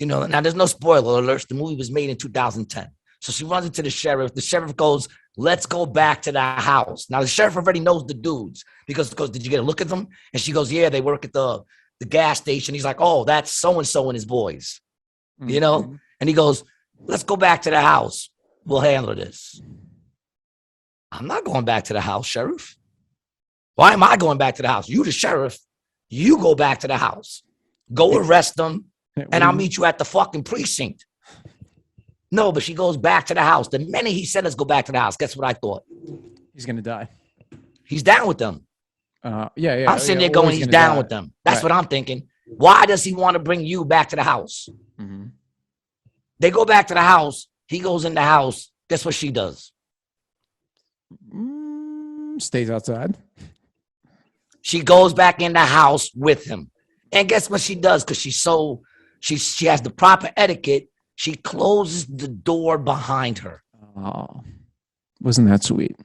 You know, now there's no spoiler alerts. The movie was made in 2010. So she runs into the sheriff. The sheriff goes, let's go back to the house. Now the sheriff already knows the dudes because did you get a look at them? And she goes, yeah, they work at the gas station. He's like, oh, that's so-and-so and his boys, you know? And he goes, let's go back to the house. We'll handle this. I'm not going back to the house, sheriff. Why am I going back to the house? You the sheriff. You go back to the house. Go arrest them. And I'll meet you at the fucking precinct. No, but she goes back to the house. The minute he said, let's go back to the house, guess what I thought? He's going to die. He's down with them. Yeah. I'm sitting there going, he's down with them. That's what I'm thinking. Why does he want to bring you back to the house? Mm-hmm. They go back to the house. He goes in the house. Guess what she does? Stays outside. She goes back in the house with him. And guess what she does? Because she has the proper etiquette. She closes the door behind her. Oh, wasn't that sweet?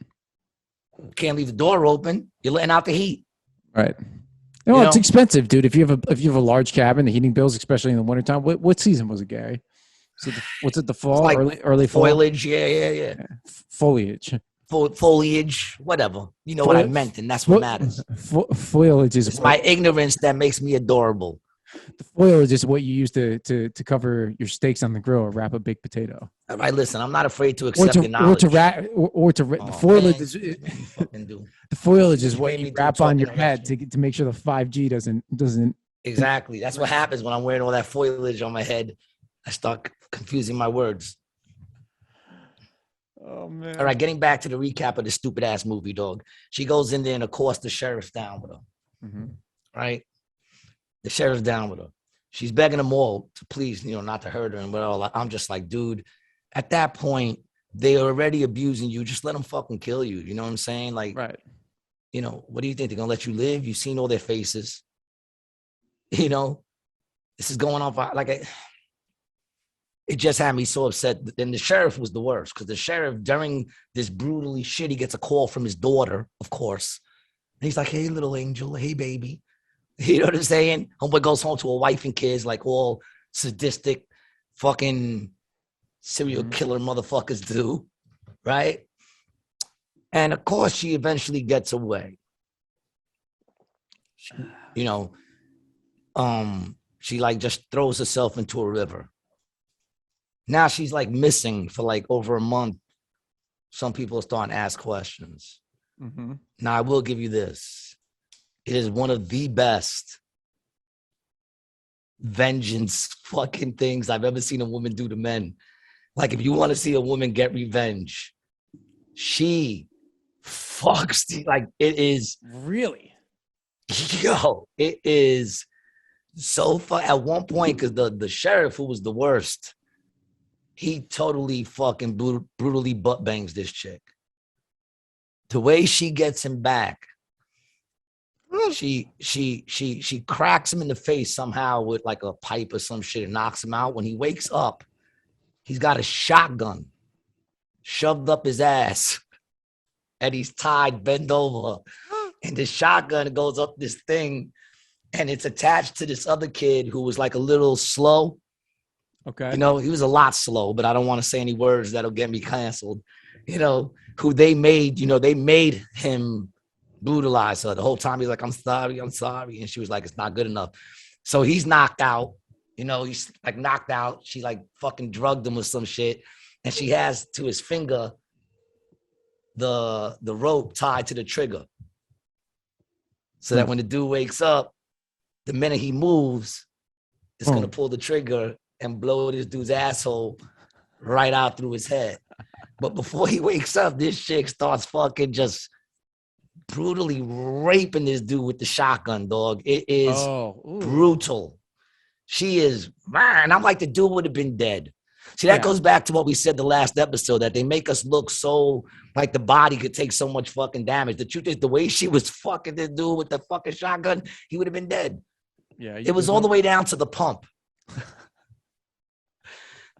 Can't leave the door open. You're letting out the heat. Right. No, it's expensive, dude. If you have a large cabin, the heating bills, especially in the wintertime. What season was it, Gary? What's it? The fall, like early fall? Foliage, yeah. Foliage. Foliage, whatever. You know what I meant, and that's what matters. Foliage is it's my ignorance that makes me adorable. The foliage is what you use to cover your steaks on the grill or wrap a baked potato. All right, listen, I'm not afraid to accept the knowledge. The foliage is the foliage is what you wrap on your head to make sure the 5G doesn't. Exactly. That's what happens when I'm wearing all that foliage on my head. I start confusing my words. Oh man! All right, getting back to the recap of the stupid ass movie, dog. She goes in there and of course the sheriff's down with her. Mm-hmm. Right? The sheriff's down with her. She's begging them all to please, not to hurt her. And well, I'm just like, dude, at that point, they're already abusing you. Just let them fucking kill you. You know what I'm saying? Like, right. What do you think? They're gonna let you live? You've seen all their faces. This is going on for it just had me so upset. And the sheriff was the worst because the sheriff, during this brutally shit, he gets a call from his daughter, of course. And he's like, hey, little angel. Hey, baby. You know what I'm saying? Homeboy goes home to a wife and kids like all sadistic fucking serial killer motherfuckers do. Right? And of course, she eventually gets away. She just throws herself into a river. Now she's like missing for like over a month. Some people are starting to ask questions. Mm-hmm. Now I will give you this. It is one of the best vengeance fucking things I've ever seen a woman do to men. Like if you want to see a woman get revenge, she fucks it is really. Yo, it is so fun. At one point, because the sheriff who was the worst, he totally fucking brutally butt bangs this chick. The way she gets him back, she cracks him in the face somehow with like a pipe or some shit and knocks him out. When he wakes up, he's got a shotgun shoved up his ass and he's tied, bent over. And the shotgun goes up this thing and it's attached to this other kid who was like a little slow. Okay. He was a lot slow, but I don't want to say any words that'll get me canceled. Who they made, they made him brutalize her the whole time. He's like, I'm sorry. And she was like, it's not good enough. So he's knocked out, he's like knocked out. She like fucking drugged him with some shit. And she has to his finger the rope tied to the trigger. So that when the dude wakes up, the minute he moves, it's going to pull the trigger and blow this dude's asshole right out through his head. But before he wakes up, this chick starts fucking just brutally raping this dude with the shotgun, dog. It is brutal. She is, man. I'm like, the dude would have been dead. See, that goes back to what we said the last episode, that they make us look so like the body could take so much fucking damage. The truth is, the way she was fucking this dude with the fucking shotgun, he would have been dead. Yeah. It was all the way down to the pump.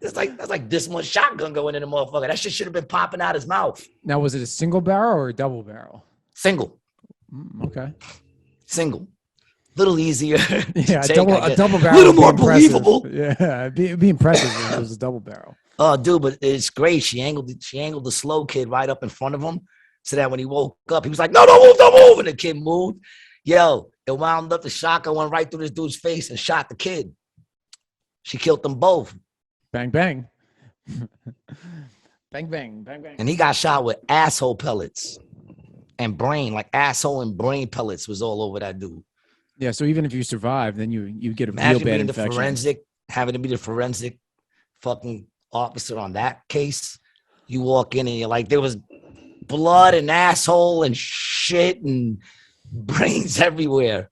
That's like this much shotgun going in the motherfucker. That shit should have been popping out his mouth. Now, was it a single barrel or a double barrel? Single. Okay. Single. Little easier. Yeah, take, a double barrel. A little more believable. Yeah, it'd be impressive if it was a double barrel. Oh, dude, but it's great. She angled the slow kid right up in front of him, so that when he woke up, he was like, "No, don't move!" And the kid moved. Yo, it wound up. The shotgun went right through this dude's face and shot the kid. She killed them both. Bang bang. Bang bang bang bang. And he got shot with asshole pellets and brain, like asshole and brain pellets was all over that dude. Yeah, so even if you survive, then you get a Imagine real bad being infection. having to be the forensic fucking officer on that case. You walk in and you're like, there was blood and asshole and shit and brains everywhere.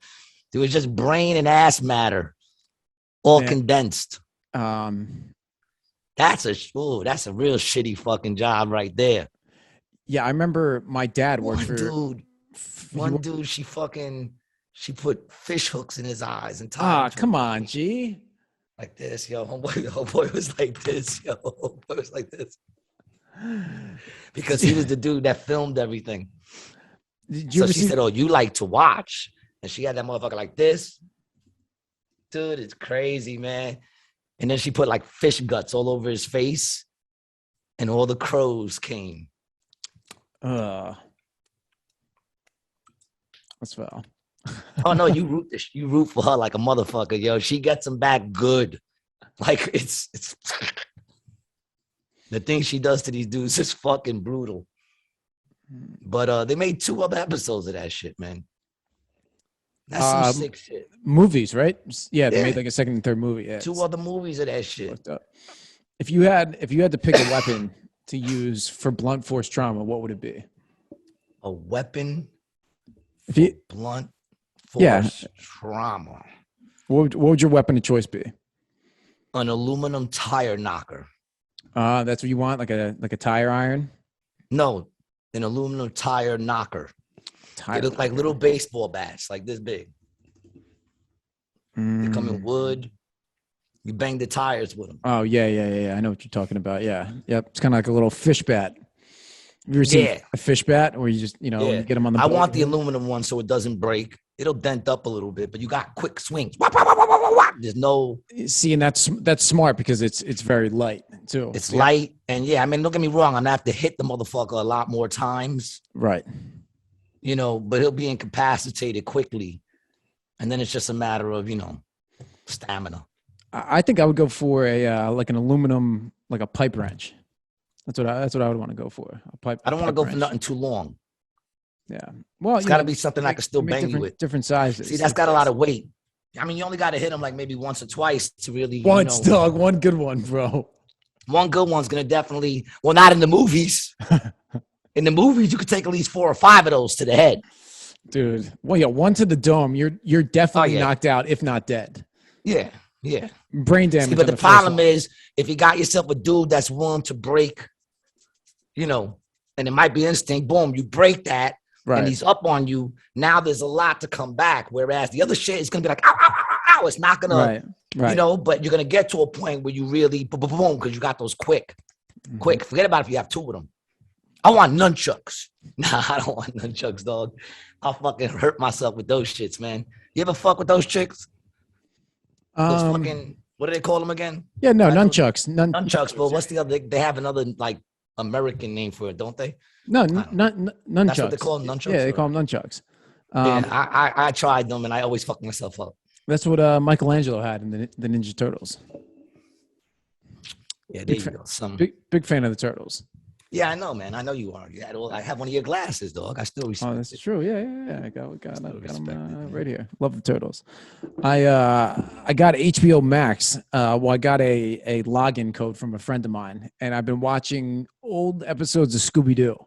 There was just brain and ass matter, all condensed. That's a real shitty fucking job right there. Yeah, I remember my dad worked One dude, she put fish hooks in his eyes and tied him. Come on, G. Like this, yo. Homeboy was like this, yo. Homeboy was like this. Because he was the dude that filmed everything. So she said, "Oh, you like to watch?" And she had that motherfucker like this. Dude, it's crazy, man. And then she put like fish guts all over his face, and all the crows came. That's foul. Oh no, you root for her like a motherfucker, yo. She gets him back good. Like it's the thing she does to these dudes is fucking brutal. But they made 2 other episodes of that shit, man. That's some sick shit. Movies, right? Yeah, they made like a second and third movie. Yeah, 2 other movies of that shit. If you had to pick a weapon to use for blunt force trauma, what would it be? A weapon blunt force trauma. What would your weapon of choice be? An aluminum tire knocker. That's what you want, like a tire iron? No, an aluminum tire knocker. They look like little baseball bats, like this big. They come in wood. You bang the tires with them. Oh, yeah. I know what you're talking about. Yeah. Yep. It's kind of like a little fish bat. Have you ever seen a fish bat where you just, you get them on the boat? I want the aluminum one so it doesn't break. It'll dent up a little bit, but you got quick swings. There's no... See, and that's smart because it's very light, too. It's light. And, don't get me wrong. I'm going to have to hit the motherfucker a lot more times. Right. But he'll be incapacitated quickly. And then it's just a matter of, stamina. I think I would go for an aluminum, like a pipe wrench. That's what I would want to go for. A pipe. I don't want to go wrench. For nothing too long. Yeah. Well, it's got to be something I can still bang you with. Different sizes. See, that's got a lot of weight. You only got to hit him like maybe once or twice to really. Dog. One good one, bro. One good one's going to definitely, not in the movies. In the movies, you could take at least 4 or 5 of those to the head. Dude. Well, yeah, one to the dome. You're definitely knocked out, if not dead. Yeah. Brain damage. See, but the problem is, if you got yourself a dude that's willing to break, and it might be instinct, boom, you break that, and he's up on you. Now there's a lot to come back. Whereas the other shit is going to be like, ow, ow, ow, ow. It's not going to, but you're going to get to a point where you really, boom, because you got those quick. Forget about it if you have 2 of them. I want nunchucks. Nah, I don't want nunchucks, dog. I'll fucking hurt myself with those shits, man. You ever fuck with those chicks? Those fucking, what do they call them again? Yeah, no, nunchucks. Nunchucks, but what's the other? They have another like American name for it, don't they? No, nunchucks. That's what they call them, nunchucks? Yeah, they call them nunchucks. I tried them and I always fuck myself up. That's what Michelangelo had in the Ninja Turtles. Yeah, there you go. Big fan of the Turtles. Yeah, I know, man. I know you are. I have one of your glasses, dog. I still respect. Oh, that's true. Yeah. I got them right here. Love the Turtles. I got HBO Max. I got a login code from a friend of mine, and I've been watching old episodes of Scooby-Doo.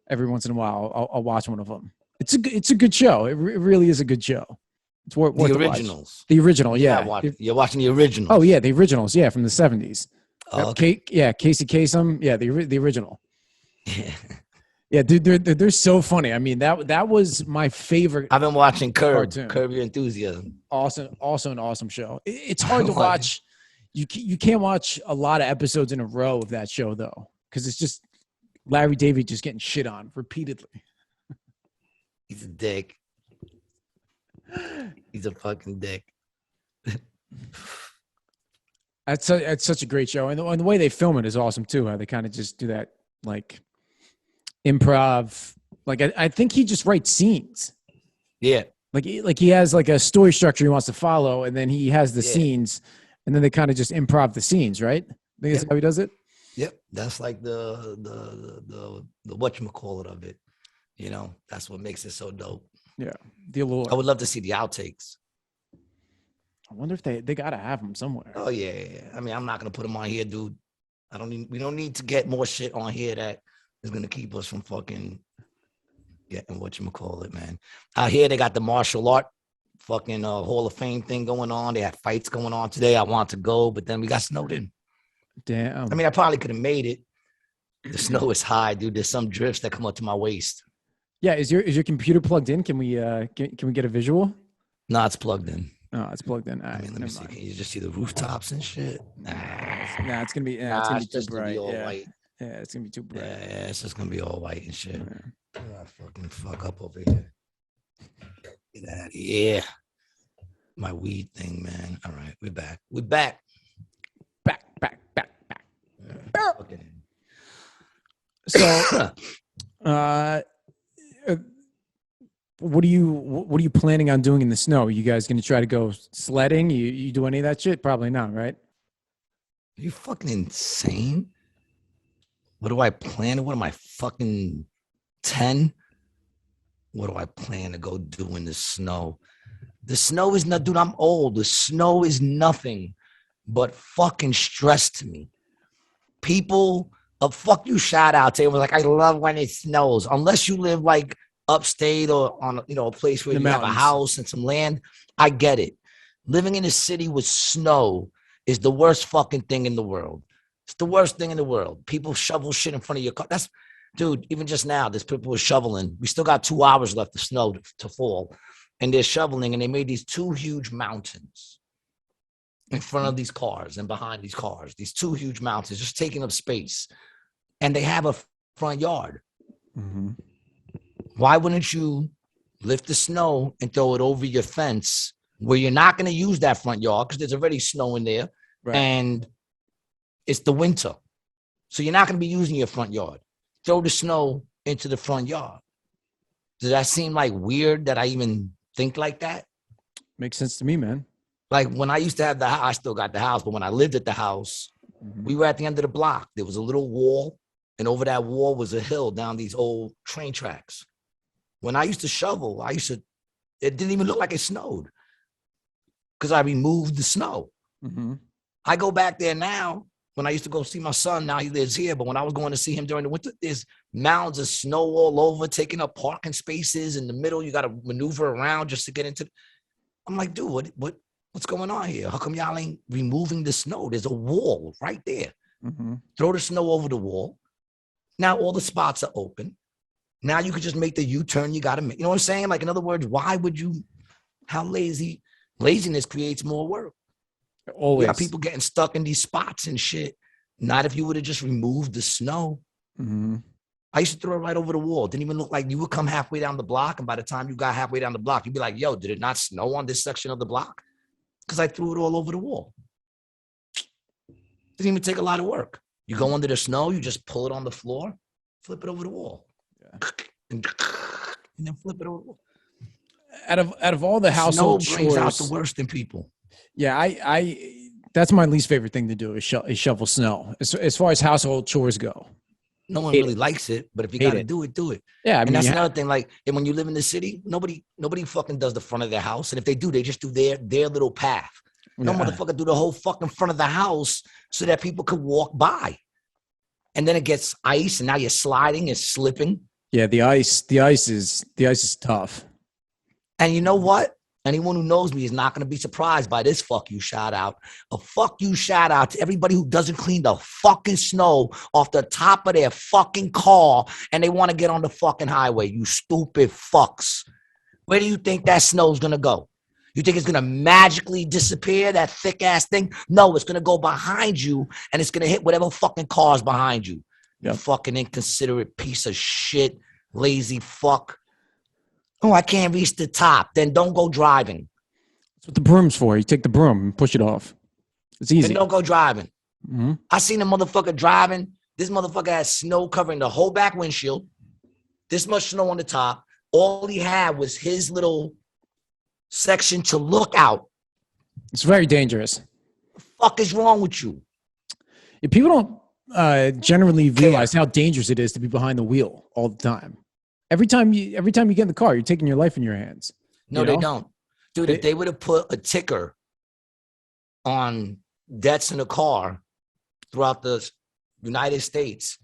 Every once in a while, I'll watch one of them. It's a good show. It really is a good show. It's worth The to watch. originals. The original, yeah. You're watching the originals. Oh yeah, the originals, yeah, from the 70s. Oh, okay. Casey Kasem, yeah, the original. Yeah. Yeah, dude, they're so funny. I mean, that was my favorite. I've been watching Curb Your Enthusiasm. Also an awesome show. It's hard to watch. You can't watch a lot of episodes in a row of that show though, because it's just Larry David just getting shit on repeatedly. He's a dick. He's a fucking dick. It's such a great show, and the way they film it is awesome too. How they kind of just do that like improv. Like I think he just writes scenes. Yeah. Like he has like a story structure he wants to follow, and then he has the scenes, and then they kind of just improv the scenes, right? I think that's how he does it. Yep, that's like the whatchamacallit of it. You know, that's what makes it so dope. Yeah, the allure. I would love to see the outtakes. I wonder if they gotta have them somewhere. Oh yeah. I mean, I'm not gonna put them on here, dude. We don't need to get more shit on here that is gonna keep us from fucking getting whatchamacallit, man. Out here they got the martial art fucking Hall of Fame thing going on. They had fights going on today. I want to go, but then we got snowed in. Damn. I mean, I probably could have made it. The snow is high, dude. There's some drifts that come up to my waist. Yeah, is your computer plugged in? Can we get a visual? No, it's plugged in. Oh, it's plugged in. All right, I mean, let me see. Can you just see the rooftops and shit? Nah, it's gonna be too bright. All white. Yeah, it's gonna be too bright. Yeah, it's just gonna be all white and shit. Yeah. Fucking fuck up over here. Get that out of here. My weed thing, man. All right, we're back. We're back. Back. Yeah, so, what are you planning on doing in the snow? Are you guys going to try to go sledding? You do any of that shit? Probably not, right? Are you fucking insane? What do I plan? What am I fucking 10? What do I plan to go do in the snow? The snow is not, dude, I'm old. The snow is nothing but fucking stress to me. People, fuck you shout out to it was like, I love when it snows. Unless you live like upstate or on, a place where you have a house and some land, I get it. Living in a city with snow is the worst fucking thing in the world. It's the worst thing in the world. People shovel shit in front of your car. Dude, even just now, there's people who are shoveling. We still got 2 hours left of snow to fall. And they're shoveling, and they made these 2 huge mountains in front of these cars and behind these cars. These 2 huge mountains just taking up space. And they have a front yard. Mm-hmm. Why wouldn't you lift the snow and throw it over your fence where you're not going to use that front yard because there's already snow in there, right, and it's the winter. So you're not going to be using your front yard. Throw the snow into the front yard. Does that seem like weird that I even think like that? Makes sense to me, man. Like when I used to have the house, I still got the house, but when I lived at the house, we were at the end of the block. There was a little wall, and over that wall was a hill down these old train tracks. When I used to shovel, it didn't even look like it snowed because I removed the snow. Mm-hmm. I go back there now. When I used to go see my son, now he lives here. But when I was going to see him during the winter, there's mounds of snow all over, taking up parking spaces in the middle. You got to maneuver around just to get into. I'm like, dude, what's going on here? How come y'all ain't removing the snow? There's a wall right there. Mm-hmm. Throw the snow over the wall. Now all the spots are open. Now you could just make the U-turn you got to make. You know what I'm saying? Like, in other words, why would you? How laziness creates more work. Always. You got people getting stuck in these spots and shit. Not if you would have just removed the snow. Mm-hmm. I used to throw it right over the wall. Didn't even look like you would come halfway down the block. And by the time you got halfway down the block, you'd be like, yo, did it not snow on this section of the block? Because I threw it all over the wall. Didn't even take a lot of work. You go under the snow, you just pull it on the floor, flip it over the wall. Yeah. And then flip it over the wall. Out of all the household snow brings chores, out the worst in people. Yeah, I that's my least favorite thing to do is shovel snow. As far as household chores go, no one really likes it, but if you got to do it, do it. Yeah, I mean, and that's another thing. Like, and when you live in the city, nobody fucking does the front of their house, and if they do, they just do their little path. No motherfucker do the whole fucking front of the house so that people could walk by. And then it gets ice, and now you're sliding and slipping. Yeah, the ice is tough. And you know what? Anyone who knows me is not going to be surprised by this fuck you shout out. A fuck you shout out to everybody who doesn't clean the fucking snow off the top of their fucking car and they want to get on the fucking highway. You stupid fucks. Where do you think that snow's going to go? You think it's going to magically disappear, that thick ass thing? No, it's going to go behind you and it's going to hit whatever fucking car's behind you. You fucking inconsiderate piece of shit, lazy fuck. Oh, I can't reach the top. Then don't go driving. That's what the broom's for. You take the broom and push it off. It's easy. Then don't go driving. Mm-hmm. I seen a motherfucker driving. This motherfucker had snow covering the whole back windshield. This much snow on the top. All he had was his little section to look out. It's very dangerous. What the fuck is wrong with you? Yeah, people don't generally realize how dangerous it is to be behind the wheel all the time. Every time you get in the car, you're taking your life in your hands. No, they don't. Dude, if they would have put a ticker on deaths in a car throughout the United States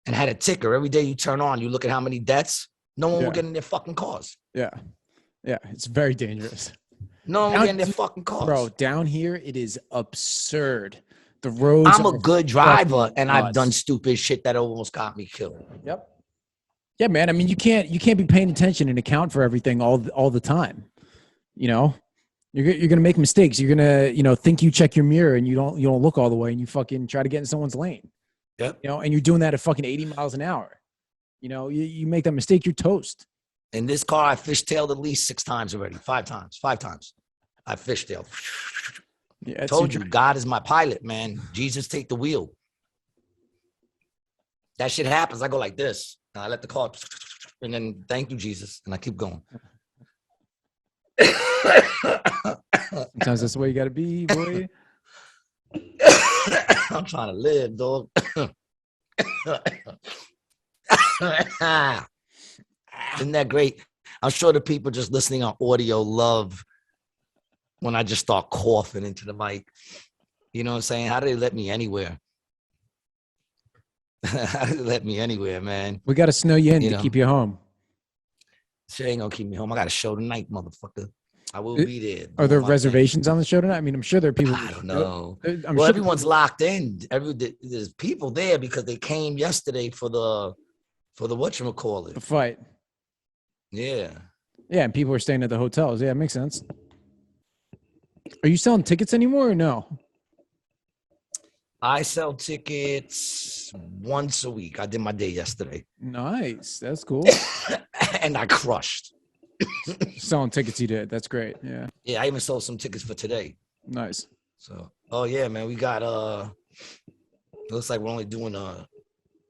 and had a ticker every day you turn on, you look at how many deaths, no one would get in their fucking cars. Yeah. Yeah, it's very dangerous. No one will get in their fucking cars. Bro, down here, it is absurd. The roads I'm a good driver, and nuts. I've done stupid shit that almost got me killed. Yep. Yeah, man. I mean, you can't be paying attention and account for everything all the time. You know, you're gonna make mistakes. You're gonna think you check your mirror and you don't look all the way and you fucking try to get in someone's lane. Yep. And you're doing that at fucking 80 miles an hour. You make that mistake, you're toast. In this car, I fishtailed at least 6 times already. 5 times. I fishtailed. Yeah, I told you, God is my pilot, man. Jesus, take the wheel. That shit happens. I go like this. And I let the car, and then thank you, Jesus. And I keep going. Sometimes that's the way you got to be, boy. I'm trying to live, dog. Isn't that great? I'm sure the people just listening on audio love when I just start coughing into the mic. You know what I'm saying? How do they let me anywhere? How do they let me anywhere, man? We got to snow you in to keep you home. She ain't gonna keep me home. I got a show tonight, motherfucker. I will be there. Are there reservations on the show tonight? I mean, I'm sure there are people. I don't know. I'm sure sure everyone's locked in. There's people there because they came yesterday for the whatchamacallit. The fight. Yeah. Yeah, and people are staying at the hotels. Yeah, it makes sense. Are you selling tickets anymore or no? I sell tickets once a week. I did my day yesterday. Nice. That's cool. And I crushed. Selling tickets you did. That's great. Yeah. Yeah, I even sold some tickets for today. Nice. So, oh yeah, man, we got looks like we're only doing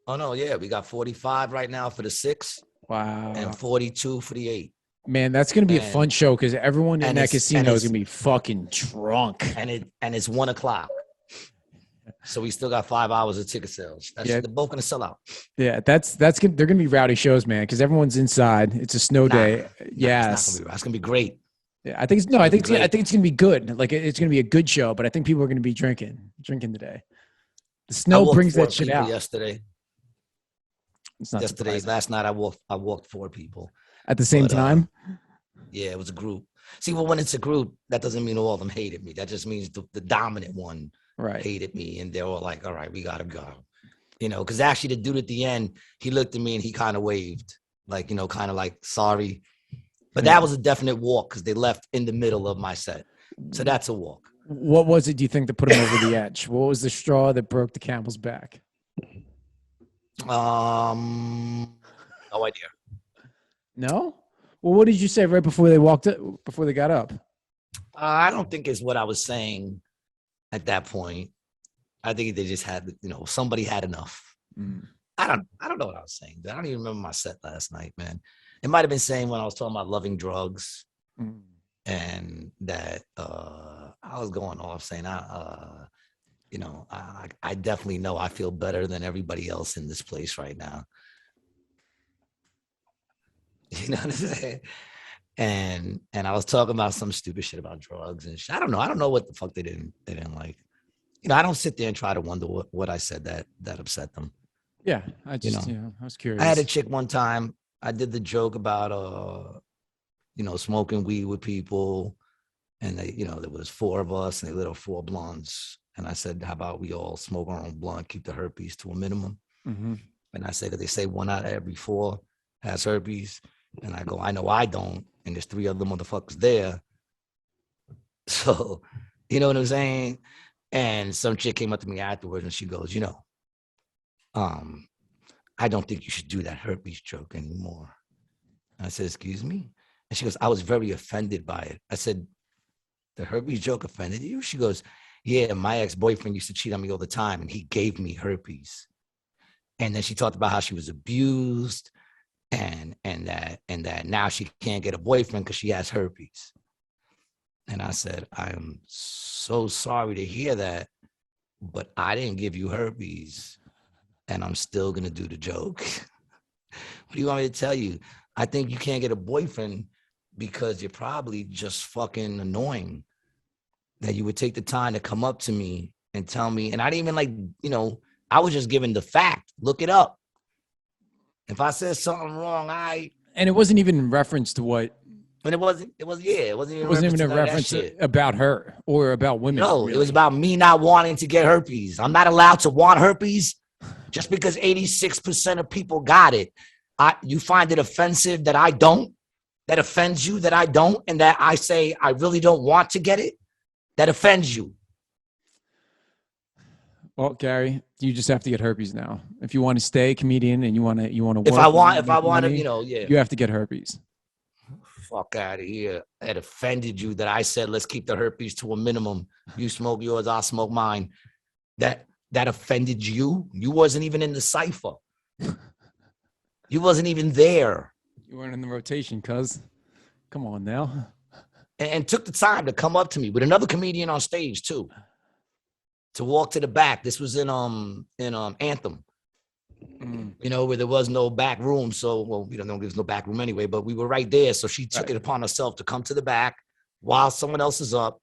we got 45 right now for the 6. Wow. And 42 for the 8. Man, that's gonna be a fun show because everyone in that casino is gonna be fucking drunk. And it's 1:00. So we still got 5 hours of ticket sales. They're both gonna sell out. Yeah, they're gonna be rowdy shows, man, because everyone's inside. It's a snow day. Yes, it's gonna be great. Yeah, I think it's gonna be good. Like it's gonna be a good show, but I think people are gonna be drinking today. The snow brings that shit out. Yesterday. It's not yesterday. surprising. Last night I walked 4 people at the same time. Yeah, it was a group. See, well, when it's a group, that doesn't mean all of them hated me. That just means the dominant one hated me, and they're all like, "All right, we gotta go," because actually the dude at the end, he looked at me and he kind of waved, like kind of like sorry, but that was a definite walk because they left in the middle of my set, so that's a walk. What was it? Do you think that put him over the edge? What was the straw that broke the camel's back? No idea. No? Well, what did you say right before they before they got up? I don't think it's what I was saying at that point. I think they just had, somebody had enough. I don't know what I was saying. I don't even remember my set last night, man. It might have been saying when I was talking about loving drugs and that I was going off saying, I definitely know I feel better than everybody else in this place right now. You know what I'm saying? And I was talking about some stupid shit about drugs and shit. I don't know what the fuck they didn't like. I don't sit there and try to wonder what I said that upset them. Yeah, I You just, know, I was I had a curious. chick one time. I did the joke about smoking weed with people, and there was 4 of us, and they lit up 4 blunts. And I said, how about we all smoke our own blunt, keep the herpes to a minimum? Mm-hmm. And I say that they say 1 out of every 4 has herpes. And I go, I know I don't. And there's 3 other motherfuckers there. So, you know what I'm saying? And some chick came up to me afterwards and she goes, um, I don't think you should do that herpes joke anymore. And I said, excuse me? And she goes, I was very offended by it. I said, the herpes joke offended you? She goes, yeah, my ex-boyfriend used to cheat on me all the time and he gave me herpes. And then she talked about how she was abused and that now she can't get a boyfriend because she has herpes. And I said, I am so sorry to hear that, but I didn't give you herpes and I'm still going to do the joke. What do you want me to tell you? I think you can't get a boyfriend because you're probably just fucking annoying. That you would take the time to come up to me and tell me, and I didn't even I was just given the fact. Look it up. If I said something wrong, And it wasn't even in reference to what, it wasn't it even wasn't reference even to a none of that reference shit. about her or about women. No, it was Really. about me not wanting to get herpes. I'm not allowed to want herpes just because 86% of people got it. You find it offensive that I don't? That offends you that I don't? And that I say I really don't want to get it? That offends you. Well, Gary, you just have to get herpes now. If you want to stay a comedian and you want to work, If I want make to, money, yeah. you have to get herpes. Fuck out of here. It offended you that I said, let's keep the herpes to a minimum. You smoke yours, I'll smoke mine. That offended you? You wasn't even in the cipher. You wasn't even there. You weren't in the rotation, cuz. Come on now. And took the time to come up to me with another comedian on stage too. To walk to the back. This was in Anthem. Where there was no back room. So, well, there's no back room anyway, but we were right there. So she took it upon herself to come to the back while someone else is up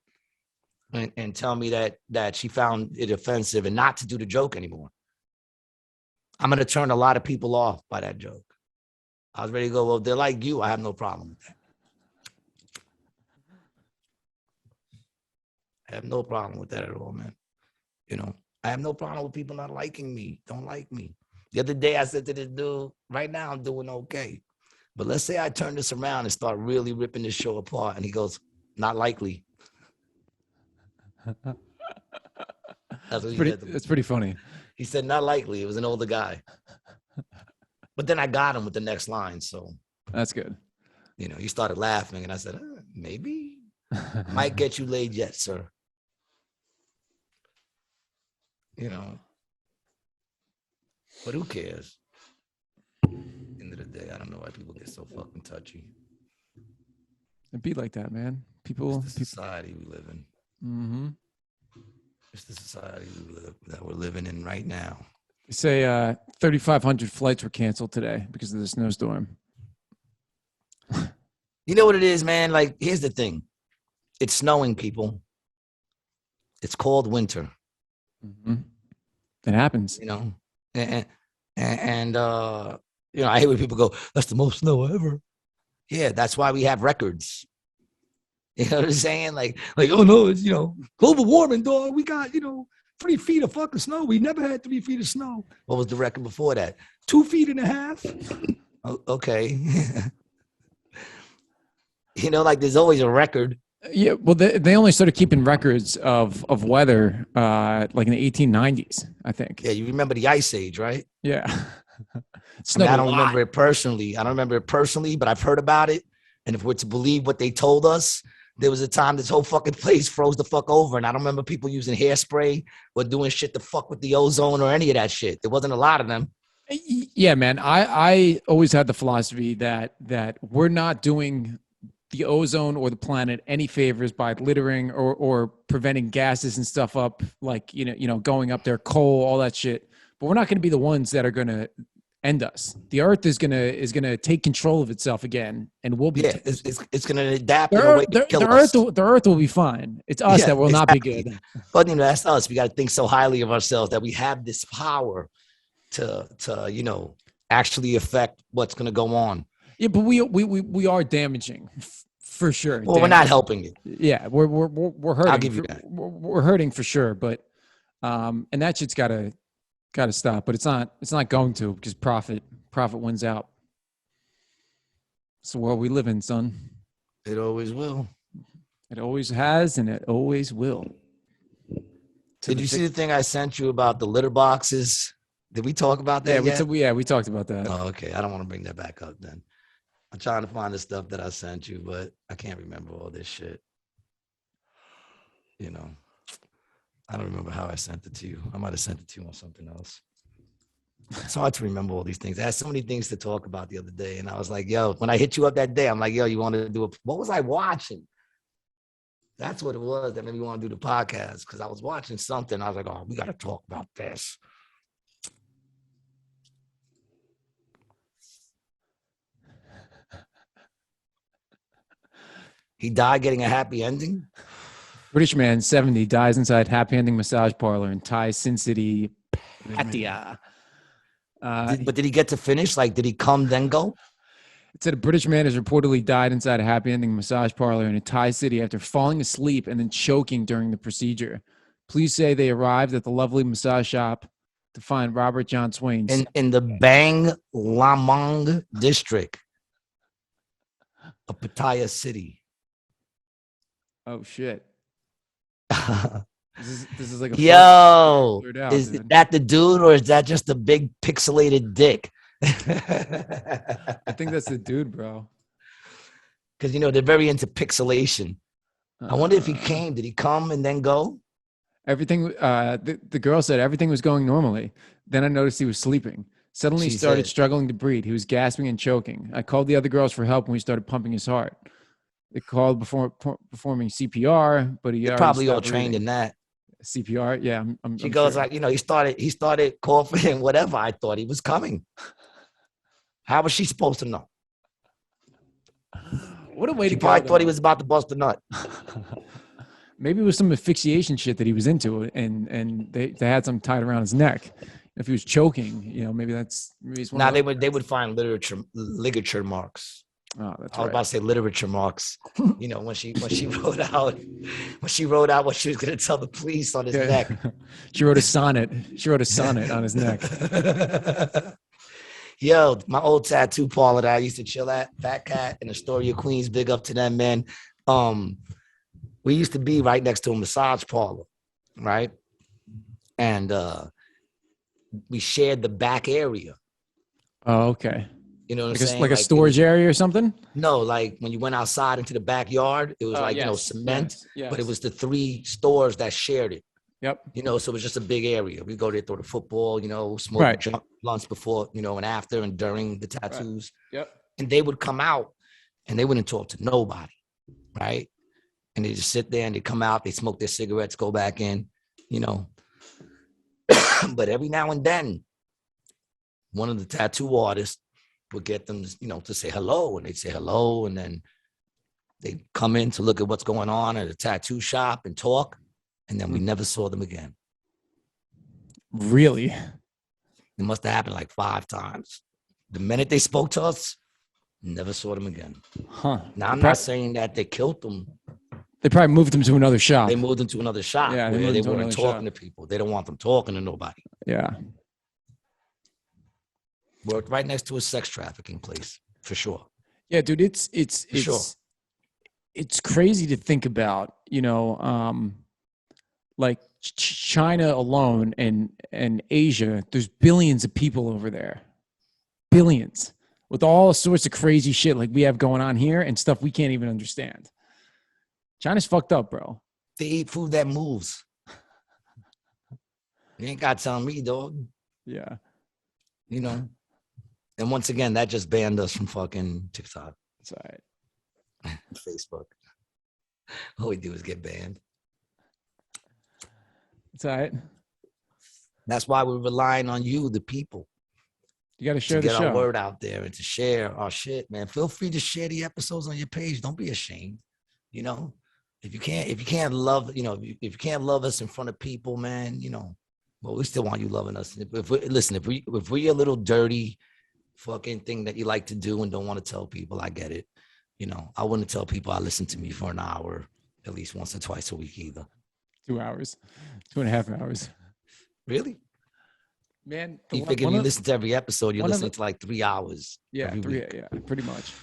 and tell me that she found it offensive and not to do the joke anymore. I'm going to turn a lot of people off by that joke. I was ready to go, well, they're like you. I have no problem with that. I have no problem with that at all, man. I have no problem with people not liking me, don't like me. The other day I said to this dude, right now I'm doing okay. But let's say I turn this around and start really ripping this show apart. And he goes, not likely. That's what he said. It's pretty funny. He said, not likely. It was an older guy. But then I got him with the next line. So that's good. He started laughing. And I said, maybe. Might get you laid yet, sir. But who cares? End of the day, I don't know why people get so fucking touchy. It'd be like that, man. People, it's the society we live in. Mm-hmm. It's the society that we're living in right now. They say 3,500 flights were canceled today because of the snowstorm. You know what it is, man? Like, here's the thing. It's snowing, people. It's called winter. Mm-hmm. It happens. And I hate when people go, that's the most snow ever. Yeah, that's why we have records. You know what I'm saying? Like, oh no, it's, global warming, dog. We got, 3 feet of fucking snow. We never had 3 feet of snow. What was the record before that? 2.5 feet. Oh, okay. Like there's always a record. Yeah, well, they only started keeping records of weather like in the 1890s, I think. Yeah, you remember the Ice Age, right? Yeah. I don't remember it personally. But I've heard about it. And if we're to believe what they told us, there was a time this whole fucking place froze the fuck over. And I don't remember people using hairspray or doing shit to fuck with the ozone or any of that shit. There wasn't a lot of them. Yeah, man. I always had the philosophy that we're not doing the ozone or the planet any favors by littering or preventing gases and stuff up, like, going up there, coal, all that shit. But we're not going to be the ones that are going to end us. The earth is going to take control of itself again, and we'll be. It's going to adapt in a way to kill us. The earth will be fine. It's us that will not be good. But that's us. We got to think so highly of ourselves that we have this power to actually affect what's going to go on. Yeah, but we are damaging for sure. Well, we're not helping it. Yeah, we're hurting. I'll give you that. We're hurting for sure, but and that shit's gotta stop. But it's not going to, because profit wins out. It's the world we live in, son. It always will. It always has, and it always will. Did you see the thing I sent you about the litter boxes? Did we talk about that yet? We talked about that. Oh, okay. I don't want to bring that back up then. I'm trying to find the stuff that I sent you, but I can't remember all this shit. I don't remember how I sent it to you. I might have sent it to you on something else. It's hard to remember all these things. I had so many things to talk about the other day, and I was like, yo, when I hit you up that day, I'm like, yo, you want to do what was I watching? That's what it was that made me want to do the podcast, because I was watching something. I was like, oh, we got to talk about this. He died getting a happy ending? British man, 70, dies inside happy ending massage parlor in Thai Sin City, Pattaya. But did he get to finish? Like, did he come then go? It said a British man has reportedly died inside a happy ending massage parlor in a Thai city after falling asleep and then choking during the procedure. Police say they arrived at the lovely massage shop to find Robert John Swain in the Bang Lamong district of Pattaya City. Oh shit! This is like a is that the dude, or is that just a big pixelated dick? I think that's the dude, bro. Because they're very into pixelation. I wonder if he came. Did he come and then go? Everything. The girl said everything was going normally. Then I noticed he was sleeping. Suddenly, he started struggling to breathe. He was gasping and choking. I called the other girls for help when we started pumping his heart. They called before performing CPR, but They're probably all trained in that. CPR, yeah. She goes sure. Like, he started coughing and whatever. I thought he was coming. How was she supposed to know? What a way to go. She probably thought he was about to bust a nut. Maybe it was some asphyxiation shit that he was into, and they had something tied around his neck. If he was choking, maybe it's one. Now they would find ligature marks. Oh, that's I was about to say literature marks. When she wrote out what she was going to tell the police on his neck. She wrote a sonnet. She wrote a sonnet on his neck. Yo, my old tattoo parlor that I used to chill at, Fat Cat in Astoria, Queens. Big up to them, man. We used to be right next to a massage parlor, right? And we shared the back area. Oh, okay. You know what like I'm saying? Like a storage area or something? No, like when you went outside into the backyard, it was cement, yes. but it was the 3 stores that shared it. Yep. So it was just a big area. We go there, throw the football, smoke blunts before, and after and during the tattoos. Right. Yep. And they would come out and they wouldn't talk to nobody, right? And they just sit there and they come out, they smoke their cigarettes, go back in, But every now and then, one of the tattoo artists would get them, to say hello, and they'd say hello, and then they'd come in to look at what's going on at a tattoo shop and talk, and then we never saw them again. Really? It must have happened like 5 times. The minute they spoke to us, never saw them again. Huh. Now, I'm not saying that they killed them. They probably moved them to another shop. They moved them to another shop where they weren't talking to people. They don't want them talking to nobody. Yeah. Worked right next to a sex trafficking place, for sure. Yeah, dude, it's crazy to think about, like China alone and Asia, there's billions of people over there. Billions. With all sorts of crazy shit like we have going on here and stuff we can't even understand. China's fucked up, bro. They eat food that moves. You ain't got to tell me, dog. Yeah. And once again, that just banned us from fucking TikTok. That's all right. Facebook. All we do is get banned. It's all right. That's why we're relying on you, the people. You got to share the show. To get our word out there and to share our shit, man. Feel free to share the episodes on your page. Don't be ashamed. If you can't love, if you can't love us in front of people, man, Well, we still want you loving us. If we a little dirty fucking thing that you like to do and don't want to tell people, I get it. You know, I wouldn't tell people I listen to me for an hour at least once or twice a week either. 2 hours, 2.5 hours. Really? Man, You figure if you listen to every episode, you're listening to like 3 hours. Yeah, every week. Yeah, pretty much.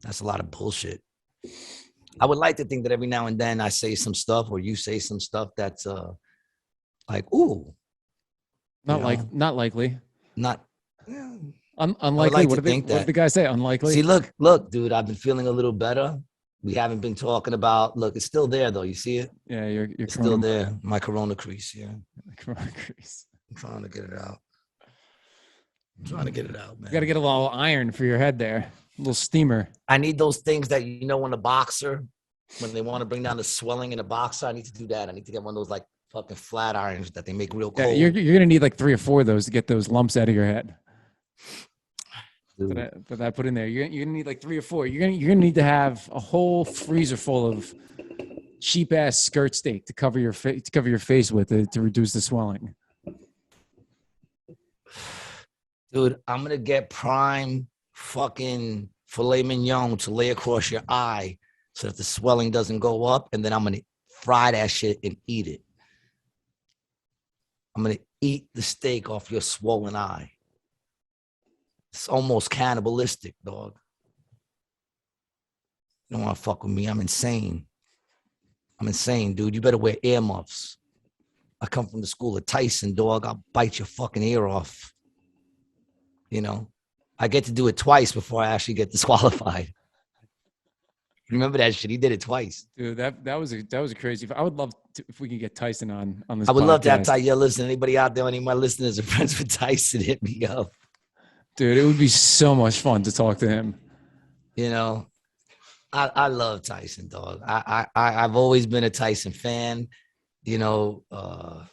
That's a lot of bullshit. I would like to think that every now and then I say some stuff or you say some stuff that's like, ooh. Not likely. Not unlikely. Like what did the guy say? Unlikely. See, look, dude, I've been feeling a little better. We haven't been talking about. Look, it's still there though. You see it? Yeah, you're still there. My corona crease. Yeah. Corona crease. I'm trying to get it out. Man. You got to get a little iron for your head there. A little steamer. I need those things that when a boxer, when they want to bring down the swelling in a boxer, I need to do that. I need to get one of those like fucking flat irons that they make real cold. Yeah, you're gonna need like 3 or 4 of those to get those lumps out of your head. That I put in there. You're gonna need like 3 or 4. You're gonna need to have a whole freezer full of cheap ass skirt steak to cover your face with it to reduce the swelling. Dude, I'm gonna get prime fucking filet mignon to lay across your eye so that the swelling doesn't go up, and then I'm gonna fry that shit and eat it. I'm gonna eat the steak off your swollen eye. It's almost cannibalistic, dog. You don't want to fuck with me. I'm insane, dude. You better wear earmuffs. I come from the school of Tyson, dog. I'll bite your fucking ear off. You know, I get to do it twice before I actually get disqualified. Remember that shit? He did it twice. Dude, that was a crazy. I would love to, if we can get Tyson on this. I would love to have Tyson. Yeah, listen, anybody out there, any of my listeners are friends with Tyson, hit me up. Dude, it would be so much fun to talk to him. You know, I love Tyson, dog. I've always been a Tyson fan. You know, I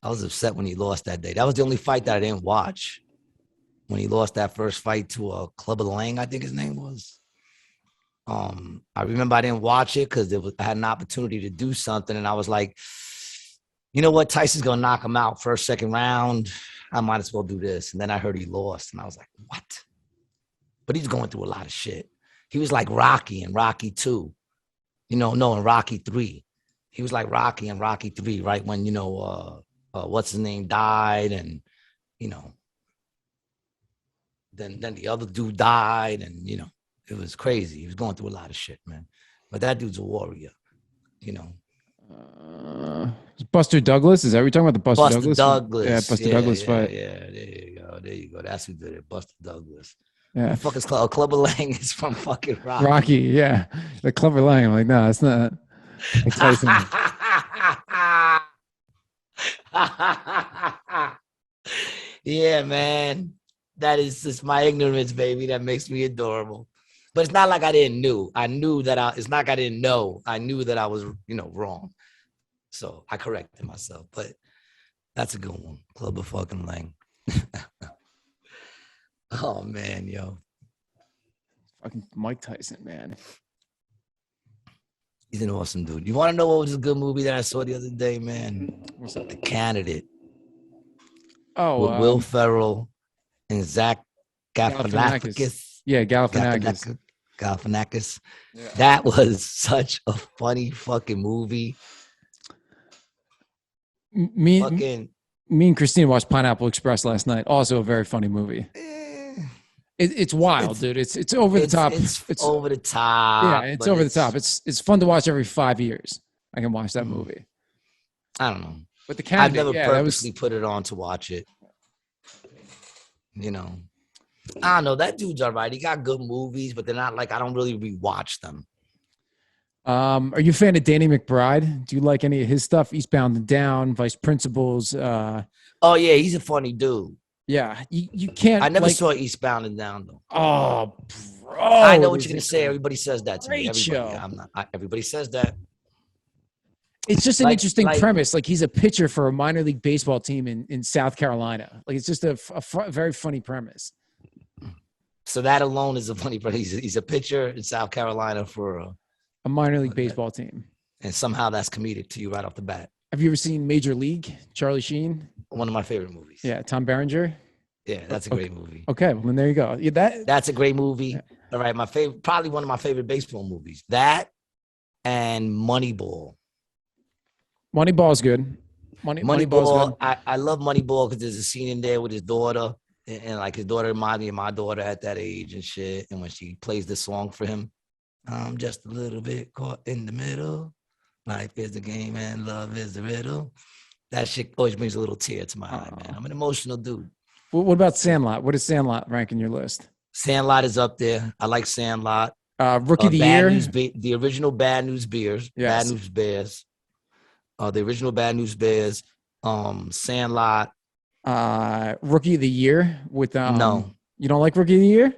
was upset when he lost that day. That was the only fight that I didn't watch. When he lost that first fight to Clubber Lang, I think his name was. I remember I didn't watch it because I had an opportunity to do something, and I was like, you know what, Tyson's gonna knock him out first, second round. I might as well do this. And then I heard he lost, and I was like, what? But he's going through a lot of shit. He was like Rocky in Rocky 2. In Rocky 3. He was like Rocky in Rocky 3, right? When, what's his name died, and, then the other dude died, and, it was crazy. He was going through a lot of shit, man. But that dude's a warrior, Buster Douglas? Is that what you're talking about? The Buster Douglas? Yeah, Buster Douglas fight. Yeah, there you go. That's who did it. Buster Douglas. Yeah. The fuck is Clubber Lang is from fucking Rocky. Rocky, yeah. The Clubber Lang. I'm like, no, it's not. Like Tyson. Yeah, man. That is just my ignorance, baby. That makes me adorable. But it's not like I didn't know. It's not like I didn't know. I knew that I was, wrong. So I corrected myself. But that's a good one. Clubber fucking Lang. Oh, man, yo. Fucking Mike Tyson, man. He's an awesome dude. You want to know what was a good movie that I saw the other day, man? What's that? The Candidate. Oh, with Will Ferrell and Zach Galifianakis. Yeah, Galifianakis. Galifianakis. Yeah. That was such a funny fucking movie. Me and Christine watched Pineapple Express last night. Also a very funny movie. It's wild, dude. It's over the top. It's over the top. Yeah, it's over the top. It's fun to watch every 5 years. I can watch that movie. I don't know. But the Candidate, I've never purposely put it on to watch it. I don't know. That dude's all right. He got good movies, but they're not like I don't really rewatch them. Are you a fan of Danny McBride? Do you like any of his stuff? Eastbound and Down, Vice Principals. Oh yeah, he's a funny dude. Yeah, you can't. I never saw Eastbound and Down though. Oh, bro! I know what you're gonna say. Everybody says that to me. Show. Everybody says that. It's just an interesting premise. Like he's a pitcher for a minor league baseball team in South Carolina. Like it's just a very funny premise. So that alone is a funny premise. He's a pitcher in South Carolina for a minor league baseball team. And somehow that's comedic to you right off the bat. Have you ever seen Major League? Charlie Sheen. One of my favorite movies. Yeah, Tom Berenger. Yeah, that's a great movie. Okay, well then there you go. Yeah, That's a great movie. All right, my favorite, probably one of my favorite baseball movies. That and Moneyball. Moneyball's good. Moneyball's good. I love Moneyball because there's a scene in there with his daughter, and like his daughter reminded me of my daughter at that age and shit. And when she plays the song for him, I'm just a little bit caught in the middle. Life is a game and love is the riddle. That shit always brings a little tear to my eye, man. I'm an emotional dude. What about Sandlot? What does Sandlot rank in your list? Sandlot is up there. I like Sandlot. Rookie of the year. The original Bad News Bears. Yes. Bad News Bears. The original Bad News Bears. Sandlot. Rookie of the year with No. You don't like Rookie of the Year?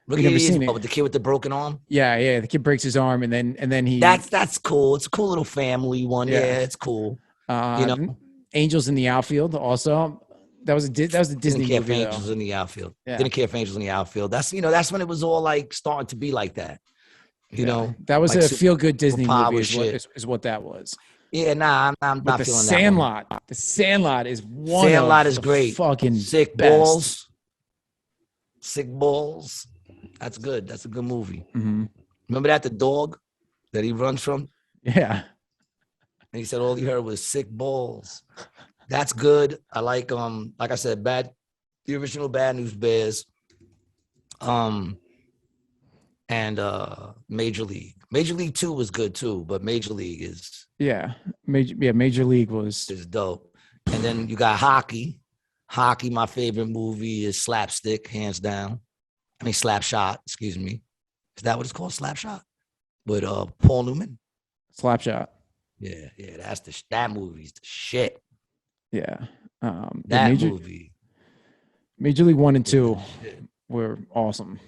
Rookie of the Year with the kid with the broken arm. Yeah. The kid breaks his arm and then he. That's cool. It's a cool little family one. Yeah, it's cool. Angels in the Outfield also. That was a Disney Didn't care movie. for Angels in the Outfield. Yeah. Didn't care for Angels in the Outfield. That's that's when it was all like starting to be like that. You know, that was like a feel good Disney movie. Is what that was. Yeah, nah, I'm not feeling Sandlot. that one. The Sandlot is one. Sandlot of is great. Fucking Sick best. Balls. Sick Balls. That's good. That's a good movie. Mm-hmm. Remember that the dog that he runs from? Yeah. And he said all he heard was sick balls. That's good. I like I said, the original Bad News Bears. And Major League. Major League 2 was good too, but Major League is Major League was dope. And then you got hockey. Hockey, my favorite movie is Slapstick, hands down. I mean Slapshot, excuse me. Is that what it's called? Slapshot? With Paul Newman? Slapshot. Yeah, that movie's the shit. Yeah. Movie. Major League 1 and 2 were awesome.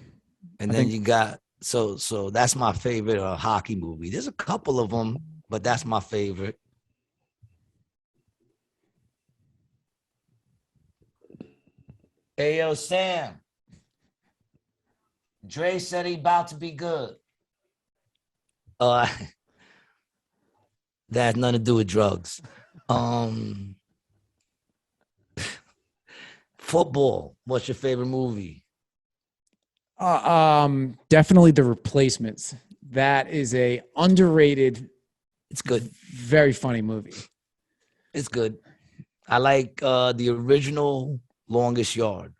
And then you got so that's my favorite hockey movie. There's a couple of them, but that's my favorite. Hey yo, Sam. Dre said he about to be good. That has nothing to do with drugs. Football. What's your favorite movie? Definitely The Replacements. That is a underrated. It's good. Very funny movie. It's good. I like the original Longest Yard.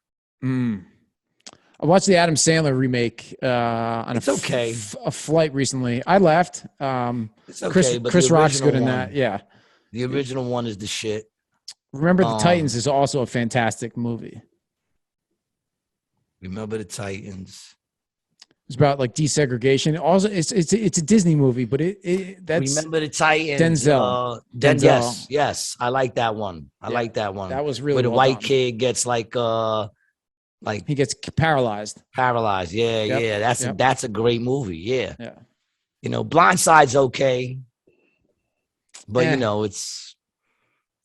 I watched the Adam Sandler remake on a flight recently. I laughed. It's okay, Chris Rock's good in that. Yeah. The original one is the shit. Remember the Titans is also a fantastic movie. Remember the Titans. It's about like desegregation. Also, it's a Disney movie, but that's Remember the Titans. Denzel. Yes, I like that one. I like that one. That was really where the well white done. kid gets like he gets paralyzed. Yeah. That's a great movie. Yeah. Yeah. Blindside's okay, but it's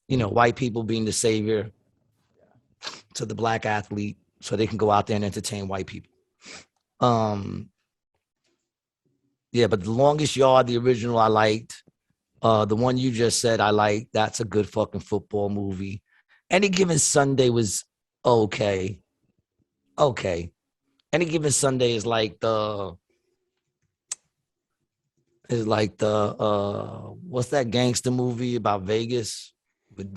white people being the savior to the black athlete, so they can go out there and entertain white people. But The Longest Yard, the original, I liked. The one you just said, I liked. That's a good fucking football movie. Any Given Sunday was okay. Any Given Sunday is like the what's that gangster movie about Vegas with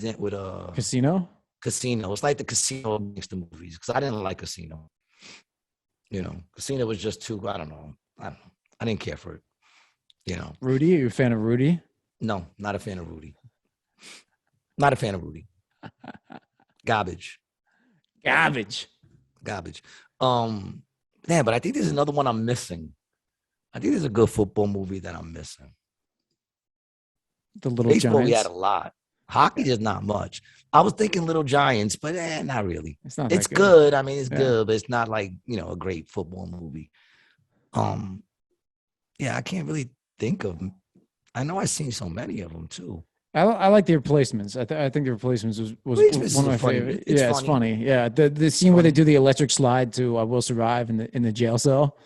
Casino? Casino. It's like the Casino gangster movies, because I didn't like Casino. Casino was just too, I don't know. I didn't care for it. Rudy, are you a fan of Rudy? No, not a fan of Rudy. Not a fan of Rudy. Garbage. But I think there's another one I'm missing. I think there's a good football movie that I'm missing. The Little Baseball, Giants. we had a lot. Hockey, there's not much. I was thinking Little Giants, but not really. It's not. It's good. I mean, it's good, but it's not like a great football movie. I can't really think of them. I know I've seen so many of them too. I like The Replacements. I think The Replacements was one of my favorite. It's funny. Yeah, the scene where they do the electric slide to "I Will Survive" in the jail cell.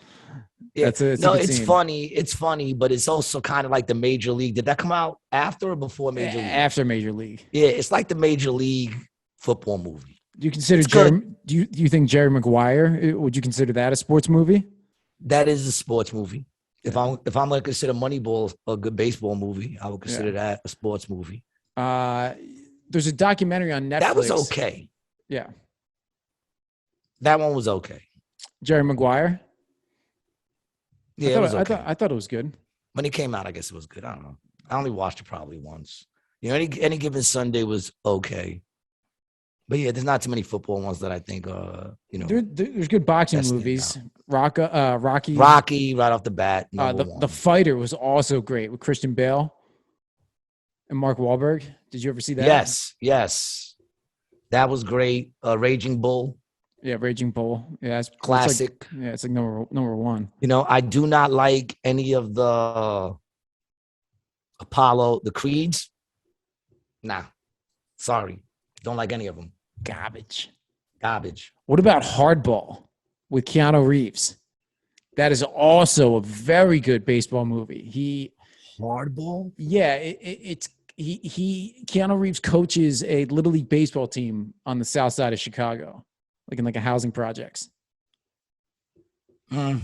Yeah. It's a No, good it's scene. funny. It's funny, but it's also kind of like the Major League. Did that come out after or before Major League? After Major League. Yeah, it's like the Major League football movie. Do you consider It's good. Do you think Jerry Maguire? Would you consider that a sports movie? That is a sports movie. Yeah. If I'm gonna consider Moneyball a good baseball movie, I would consider that a sports movie. There's a documentary on Netflix. That was okay. Yeah. That one was okay. Jerry Maguire. Yeah, it was okay. I thought it was good. When it came out, I guess it was good. I don't know. I only watched it probably once. You know, any given Sunday was okay. But yeah, there's not too many football ones that I think you know. There's good boxing movies. Rocky. Rocky right off the bat. The Fighter was also great with Christian Bale and Mark Wahlberg. Did you ever see that? Yes. That was great. Raging Bull. Yeah, Raging Bull. Yeah, it's classic. It's like number one. You know, I do not like any of the Apollo, the Creeds. Nah, sorry, don't like any of them. Garbage. What about Hardball with Keanu Reeves? That is also a very good baseball movie. Hardball? Yeah, it's Keanu Reeves coaches a Little League baseball team on the south side of Chicago, like in like a housing projects. It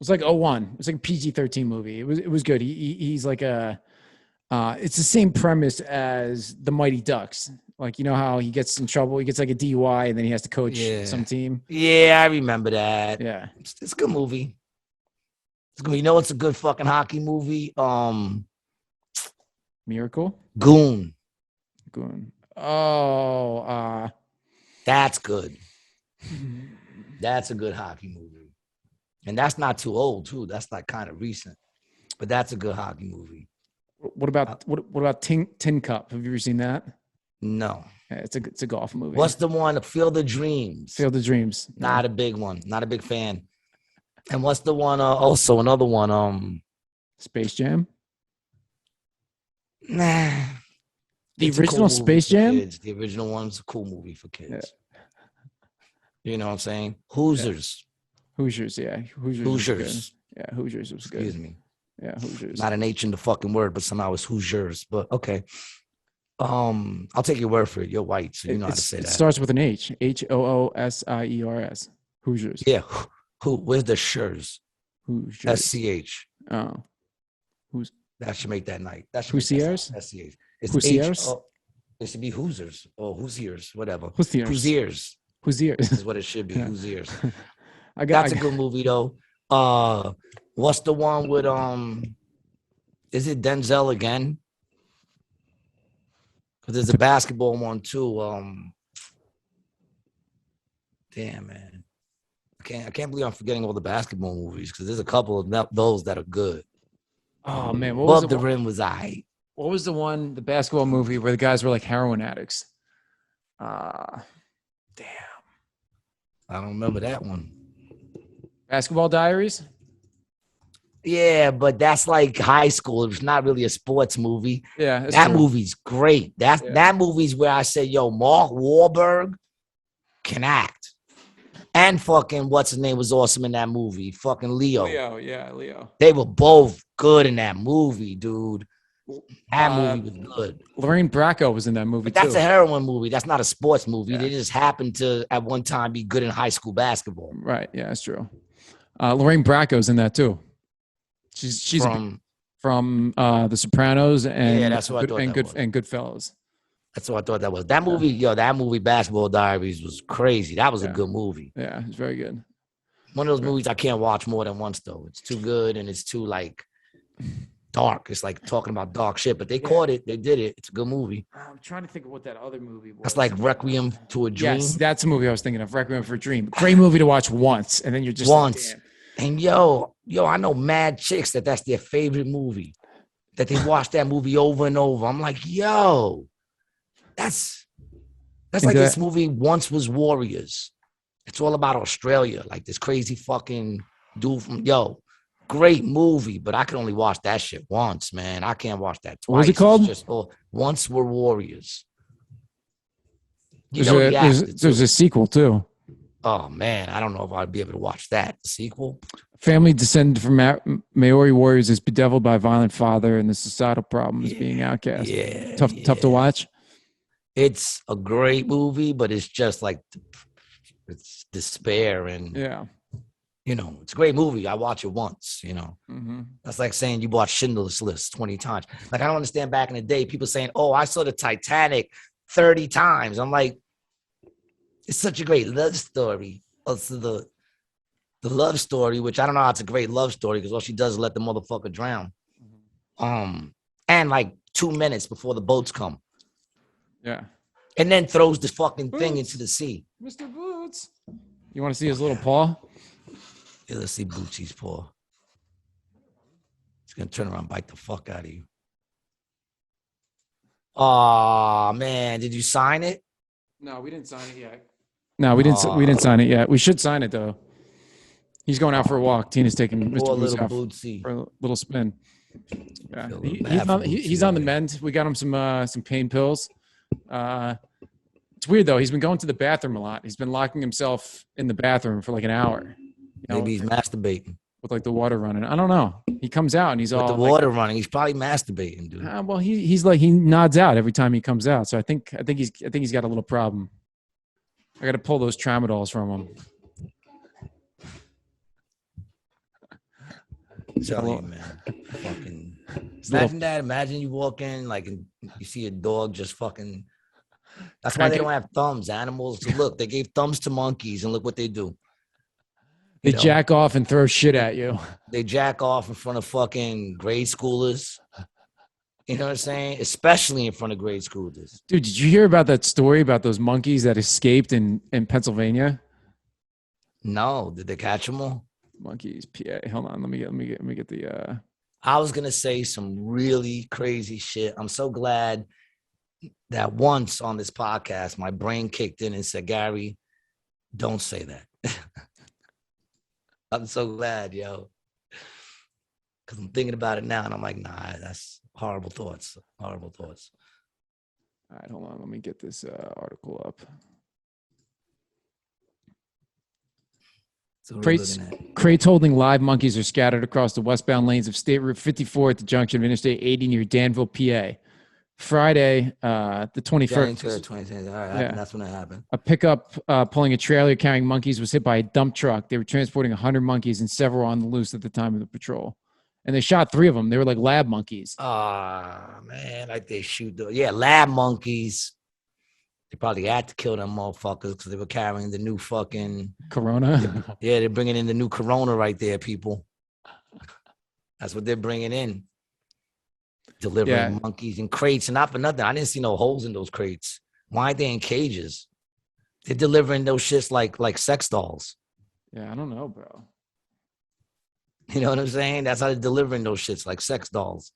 was like 01. It was like a PG-13 movie. It was good. He's like it's the same premise as the Mighty Ducks. Like, you know how he gets in trouble, he gets like a DUI and then he has to coach some team. Yeah, I remember that. Yeah. It's a good movie. It's good. You know it's a good fucking hockey movie? Miracle? Goon. Oh, that's good. That's a good hockey movie. And that's not too old too. That's like kind of recent. But that's a good hockey movie. What about Tin Cup? Have you ever seen that? No. Yeah, it's a golf movie. What's the one? Field of Dreams. Field of Dreams. Not a big one. Not a big fan. And what's the one? Also another one. Space Jam. Nah. The original cool Space Jam. Kids. The original one's a cool movie for kids. Yeah. You know what I'm saying? Hoosiers. Yeah. Hoosiers. Yeah. Hoosiers. Yeah. Hoosiers was good. Excuse me. Yeah. Hoosiers. Not an H in the fucking word, but somehow it's Hoosiers. But okay. I'll take your word for it. You're white, so you know how to say that. It starts with an H. Hoosiers. Hoosiers. Yeah. Where's the shurs? Hoosiers. SCH. Oh. That should make that night. That should Hoosiers? SCH. It's Hoosiers? It should be Hoosiers or Hoosiers, whatever. Hoosiers. Is what it should be. Hoosiers. That's a good movie though. What's the one with is it Denzel again? Because there's a basketball one too. Damn, man. I can't believe I'm forgetting all the basketball movies because there's a couple of those that are good. Oh man, Above the Rim was I. What was the basketball movie where the guys were like heroin addicts? Damn. I don't remember that one. Basketball Diaries? Yeah, but that's like high school. It's not really a sports movie. Yeah, that movie's great. That movie's where I said, yo, Mark Wahlberg can act. And fucking what's his name was awesome in that movie. Fucking Leo. Leo. They were both good in that movie, dude. That movie was good. Lorraine Bracco was in that movie, but that's a heroin movie. That's not a sports movie. Yeah. They just happened to, at one time, be good in high school basketball. Right. Yeah, that's true. Lorraine Bracco's in that, too. She's from The Sopranos and that's what I thought and Goodfellas. That's what I thought that was. That movie, that movie, Basketball Diaries, was crazy. That was a good movie. Yeah, it's very good. One of those movies I can't watch more than once, though. It's too good and it's too, like, dark. It's like talking about dark shit, but they caught it. They did it. It's a good movie. I'm trying to think of what that other movie was. That's like Requiem to a Dream. Yes, that's a movie I was thinking of, Requiem for a Dream. Great movie to watch once, and then you're just once. Like, and yo, I know mad chicks that's their favorite movie, that they watch that movie over and over. I'm like, yo, that's like this movie Once Was Warriors. It's all about Australia, like this crazy fucking dude from great movie, but I can only watch that shit once, man. I can't watch that twice. What was it called? It's just Once Were Warriors. There's a sequel too. Oh man, I don't know if I'd be able to watch that. The sequel. Family descended from Maori warriors is bedeviled by a violent father and the societal problems being outcast. Yeah, Tough to watch. It's a great movie, but it's just like it's despair and it's a great movie. I watch it once, That's like saying you watch Schindler's List 20 times. Like, I don't understand back in the day, people saying, oh, I saw the Titanic 30 times. I'm like, it's such a great love story. Also, the love story, which I don't know how it's a great love story because all she does is let the motherfucker drown. And like 2 minutes before the boats come. Yeah. And then throws the fucking thing into the sea. Mr. Boots. You want to see his little paw? Yeah, let's see Bootsy's paw. He's gonna turn around and bite the fuck out of you. Oh man, did you sign it? No, we didn't sign it yet. No, we didn't. We didn't sign it yet. We should sign it though. He's going out for a walk. Tina's taking Mr. Boots out for a little spin. Yeah, he's on the mend. We got him some pain pills. It's weird though. He's been going to the bathroom a lot. He's been locking himself in the bathroom for like an hour. Maybe he's masturbating with like the water running. I don't know. He comes out and he's all the water running. He's probably masturbating, dude. Well, he's like he nods out every time he comes out. So I think he's got a little problem. I got to pull those tramadols from him. Tell you, man. Fucking imagine that. Imagine you walk in like and you see a dog just fucking. That's why they don't have thumbs. Animals, look, they gave thumbs to monkeys, and look what they do. They jack off and throw shit at you. They jack off in front of fucking grade schoolers. You know what I'm saying? Especially in front of grade schoolers. Dude, did you hear about that story about those monkeys that escaped in Pennsylvania? No, did they catch them all? Monkeys, PA. Hold on, let me get the. I was gonna say some really crazy shit. I'm so glad that once on this podcast, my brain kicked in and said, Gary, don't say that. I'm so glad, yo. Because I'm thinking about it now and I'm like, nah, that's horrible thoughts. Horrible thoughts. All right, hold on. Let me get this article up. So crates holding live monkeys are scattered across the westbound lanes of State Route 54 at the junction of Interstate 80 near Danville, PA. Friday, the 21st. All right, that's when it happened. A pickup pulling a trailer carrying monkeys was hit by a dump truck. They were transporting 100 monkeys and several on the loose at the time of the patrol. And they shot 3 of them. They were like lab monkeys. Man, like they shoot. Lab monkeys. They probably had to kill them motherfuckers because they were carrying the new fucking Corona. They're bringing in the new Corona right there, people. That's what they're bringing in. Delivering monkeys in crates, and not for nothing. I didn't see no holes in those crates. Why aren't they in cages? They're delivering those shits like sex dolls. Yeah, I don't know, bro. You know what I'm saying? That's how they're delivering those shits like sex dolls.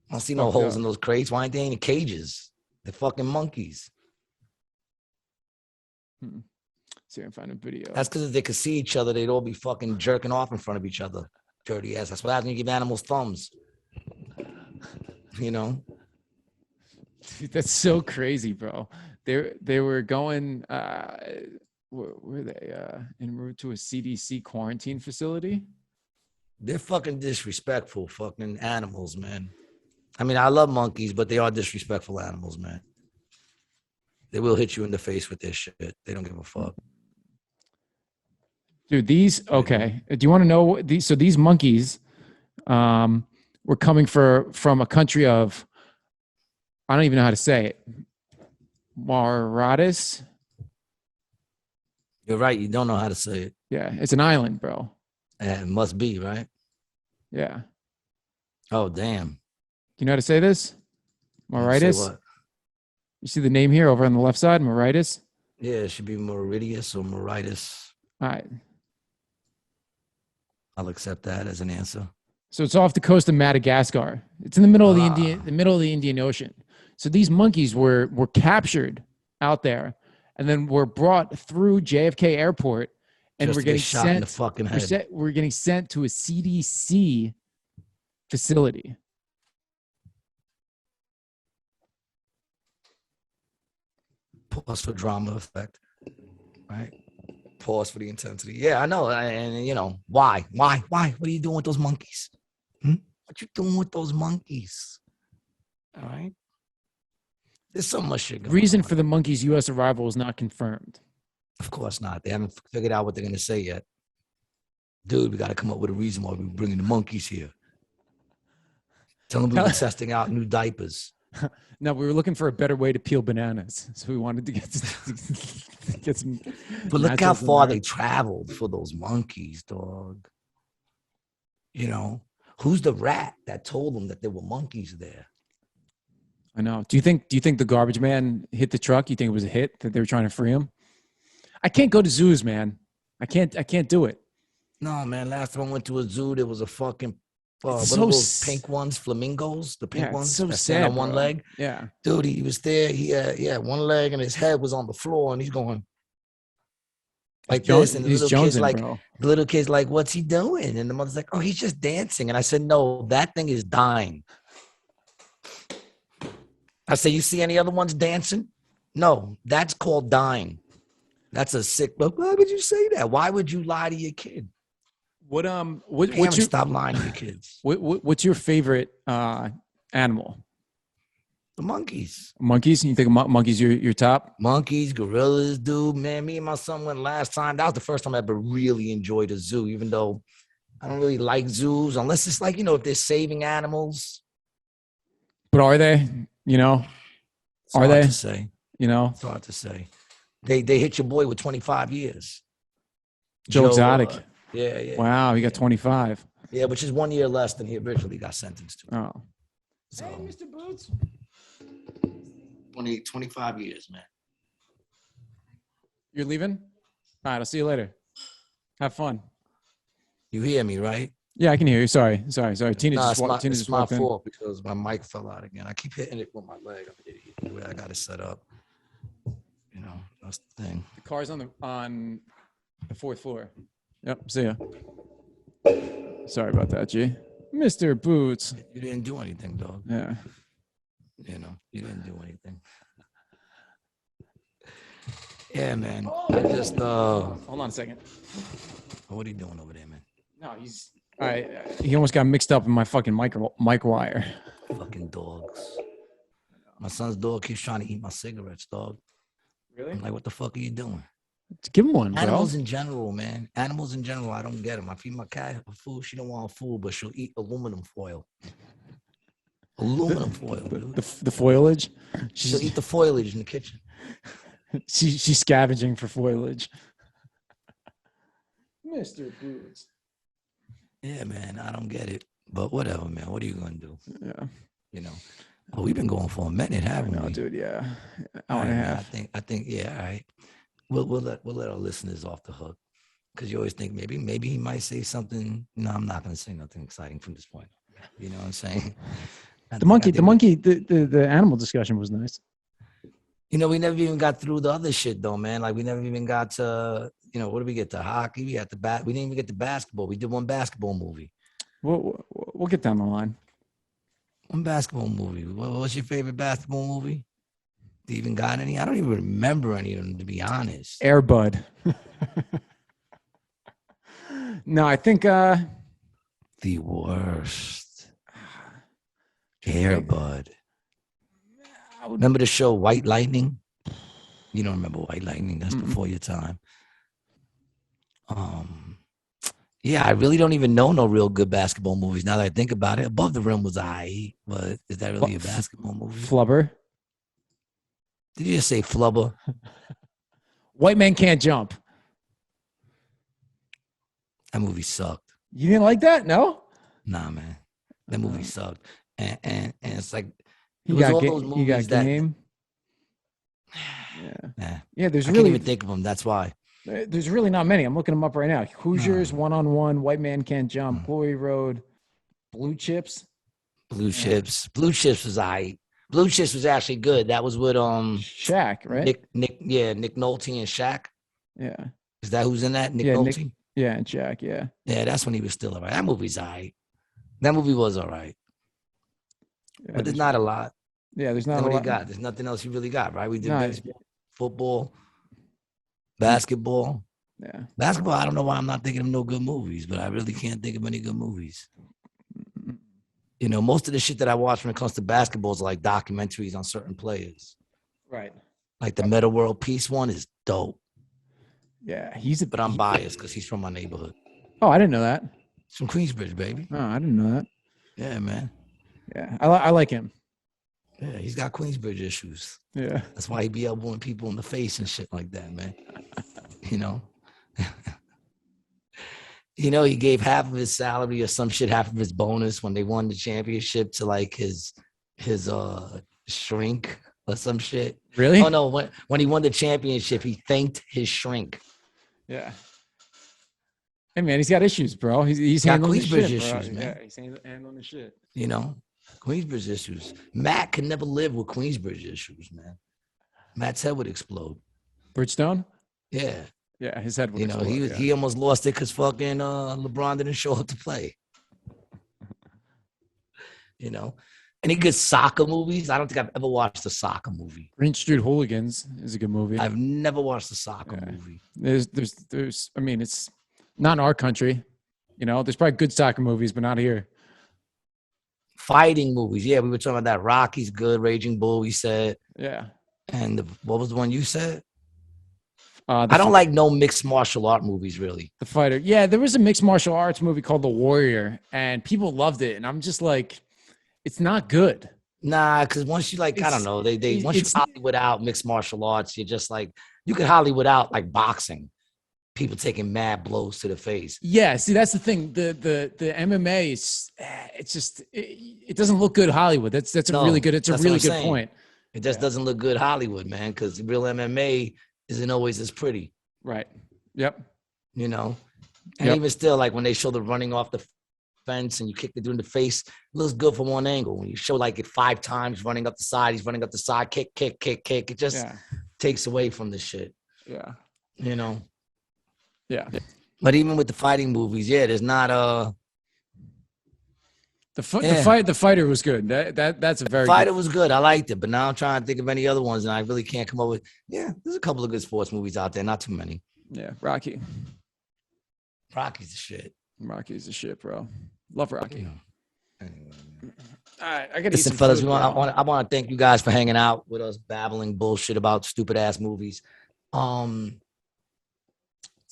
I don't see no holes in those crates. Why aren't they in cages? They're fucking monkeys. See if I can find a video. That's because if they could see each other, they'd all be fucking jerking off in front of each other. Dirty ass. That's what happens when you give animals thumbs. You know? Dude, that's so crazy, bro. They were going where were they? En route to a CDC quarantine facility. They're fucking disrespectful fucking animals, man. I mean, I love monkeys, but they are disrespectful animals, man. They will hit you in the face with their shit. They don't give a fuck. Dude, okay. Do you want to know these? So these monkeys were coming from a country of, I don't even know how to say it. Mauritius. You're right. You don't know how to say it. Yeah, it's an island, bro. It must be, right? Yeah. Oh, damn. You know how to say this? Mauritius? Say what? You see the name here over on the left side, Mauritius? Yeah, it should be Mauritius or Mauritius. All right. I'll accept that as an answer. So it's off the coast of Madagascar. It's in the middle of the Indian Ocean. So these monkeys were captured out there and then were brought through JFK Airport and we're getting shot in the fucking head. We're getting sent to a CDC facility. Pause for drama effect, right? Pause for the intensity. Yeah, I know. And you know, why? What are you doing with those monkeys? What you doing with those monkeys? All right. There's so much shit going Reason on. for the monkeys' U.S. arrival is not confirmed. Of course not. They haven't figured out what they're gonna say yet. Dude, we got to come up with a reason why we're bringing the monkeys here. Tell them we were testing out new diapers. No, we were looking for a better way to peel bananas, so we wanted to get some. But look how naturals in far there. they traveled for those monkeys, dog. You know, who's the rat that told them that there were monkeys there? I know. Do you think the garbage man hit the truck? You think it was a hit that they were trying to free him? I can't go to zoos, man. I can't do it. No, man. Last time I went to a zoo, there was a fucking what It's are so those pink ones? Flamingos, the pink Yeah, it's ones so that stand sad, on one bro. leg. Yeah. Dude, he was there. He had one leg and his head was on the floor, and he's going like this. And He's jonesing, bro. the little kid's like, "What's he doing?" And the mother's like, "Oh, he's just dancing." And I said, "No, that thing is dying." I said, "You see any other ones dancing?" No, that's called dying. That's a sick. But why would you say that? Why would you lie to your kid? What's Parents, your stop lying to your kids. what's your favorite animal? The monkeys. Monkeys? You think monkeys your top? Monkeys, gorillas, dude, man. Me and my son went last time. That was the first time I ever really enjoyed a zoo, even though I don't really like zoos, unless it's like, if they're saving animals. But are they? It's Are hard they? to say. It's hard to say. They hit your boy with 25 years. Joe Exotic. Yeah. Wow, he got 25. Yeah, which is 1 year less than he originally got sentenced to. Oh. So, Hey, Mr. Boots. 25 years, man. You're leaving? All right, I'll see you later. Have fun. You hear me, right? Yeah, I can hear you. Sorry. Tina just walked in. It's my fault because my mic fell out again. I keep hitting it with my leg. I'm an idiot. The way I got it set up. That's the thing. The car's on the fourth floor. Yep. See ya. Sorry about that, G. Mr. Boots. You didn't do anything, dog. Yeah. You didn't do anything. Yeah, man. I just Hold on a second. what are you doing over there, man? No, he's all right. He almost got mixed up in my fucking mic wire. Fucking dogs. My son's dog keeps trying to eat my cigarettes, dog. Really? I'm like, what the fuck are you doing? Give him one, bro. Animals in general, man. Animals in general, I don't get them. I feed my cat food. She don't want food, but she'll eat aluminum foil. Aluminum foil, dude. The foliage. She'll eat the foliage in the kitchen. She's scavenging for foliage. Mr. Boots. Yeah, man. I don't get it. But whatever, man. What are you gonna do? Yeah. Oh, we've been going for a minute, haven't we? Dude. Yeah. Hour and a man, half. I think. Yeah. All right. We'll let our listeners off the hook because you always think maybe he might say something. No, I'm not gonna say nothing exciting from this point. You know what I'm saying? The animal discussion was nice. We never even got through the other shit though, man. Like we never even got to, what did we get to? Hockey. We got the we didn't even get to basketball. We did one basketball movie. We'll get down the line. One basketball movie. What's your favorite basketball movie? Do you even got any? I don't even remember any of them, to be honest. Air Bud. No, I think the worst. Air Bud. Remember the show White Lightning? You don't remember White Lightning. That's before your time. Yeah, I really don't even know no real good basketball movies now that I think about it. Above the Rim was aight, but is that really a basketball movie? Flubber. Did you just say Flubber? White Man Can't Jump. That movie sucked. You didn't like that? No? Nah, man. That movie sucked. And it's like You got Game. Yeah. Yeah, there's I really can't even think of them. That's why. There's really not many. I'm looking them up right now. Hoosiers, One-on-One, White Man Can't Jump, Glory Road, Blue Chips. Blue Chips was aight. Blue Chips was actually good. That was with Shaq, right? Nick Nolte and Shaq. Yeah. Is that who's in that? Nick Nolte? And Shaq, yeah. Yeah, that's when he was still all right. That movie's aight. That movie was all right. Yeah, but there's not a lot. Yeah, there's not a lot. There's nothing else you really got, right? We did baseball, football, basketball. Yeah. Basketball, I don't know why I'm not thinking of no good movies, but I really can't think of any good movies. You know, most of the shit that I watch when it comes to basketball is like documentaries on certain players. Right. Like the Meta World Peace one is dope. Yeah. But I'm biased because he's from my neighborhood. Oh, I didn't know that. He's from Queensbridge, baby. Oh, I didn't know that. Yeah, man. Yeah. I like him. Yeah, he's got Queensbridge issues. Yeah. That's why he be elbowing people in the face and shit like that, man. You know? You know, he gave half of his salary or some shit, half of his bonus when they won the championship to like his shrink or some shit. Really? Oh no, when he won the championship, he thanked his shrink. Yeah. Hey man, he's got issues, bro. He's Got handling the Queensbridge shit, issues, bro. man. Yeah, he's handling the shit. You know, Queensbridge issues. Matt can never live with Queensbridge issues, man. Matt's head would explode. Bridgestone? Yeah. Yeah, his head would You know, explode. he almost lost it because fucking LeBron didn't show up to play. You know, any good soccer movies? I don't think I've ever watched a soccer movie. Green Street Hooligans is a good movie. I've never watched a soccer movie. There's I mean, it's not in our country. You know, there's probably good soccer movies, but not here. Fighting movies. Yeah, we were talking about that. Rocky's good. Raging Bull, we said. Yeah. And what was the one you said? I don't like no mixed martial art movies, really. The Fighter. Yeah, there was a mixed martial arts movie called The Warrior, and people loved it. And I'm just like, it's not good. Nah, because once you like, I don't know, they once you Hollywood out mixed martial arts, you're just like, you can Hollywood out like boxing. People taking mad blows to the face. Yeah, see, that's the thing. The MMA is, it's just, it doesn't look good Hollywood. It's a really good point. It just doesn't look good Hollywood, man, because real MMA isn't always as pretty. Right. Yep. You know? And even still, like when they show the running off the fence and you kick the dude in the face, it looks good from one angle. When you show like it 5 times running up the side, he's running up the side, kick. It just takes away from the shit. Yeah. You know? Yeah. But even with the fighting movies, there's not The Fighter was good. That's a very Fighter was good. I liked it, but now I'm trying to think of any other ones, and I really can't come up with. Yeah, there's a couple of good sports movies out there, not too many. Yeah, Rocky. Rocky's the shit. Rocky's the shit, bro. Love Rocky. Yeah. Anyway, all right, I gotta listen, fellas. I want to thank you guys for hanging out with us, babbling bullshit about stupid ass movies. It's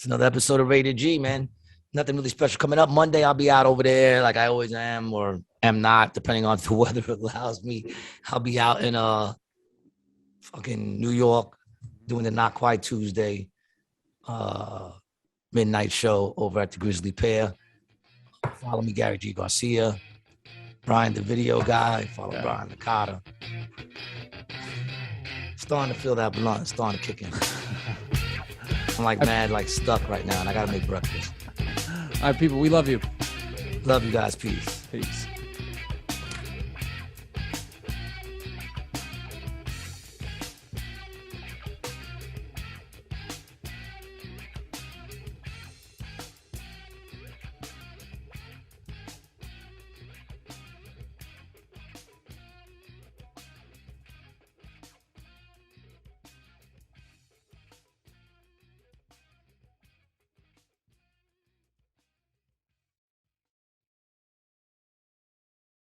another episode of Rated G, man. Nothing really special coming up. Monday, I'll be out over there like I always am or am not, depending on if the weather allows me. I'll be out in fucking New York doing the Not Quite Tuesday midnight show over at the Grizzly Pear. Follow me, Gary G. Garcia. Brian, the video guy. Follow Brian Licata. Starting to feel that blunt. It's starting to kick in. I'm like mad, like stuck right now, and I gotta make breakfast. All right, people, we love you. Love you guys. Peace. Peace.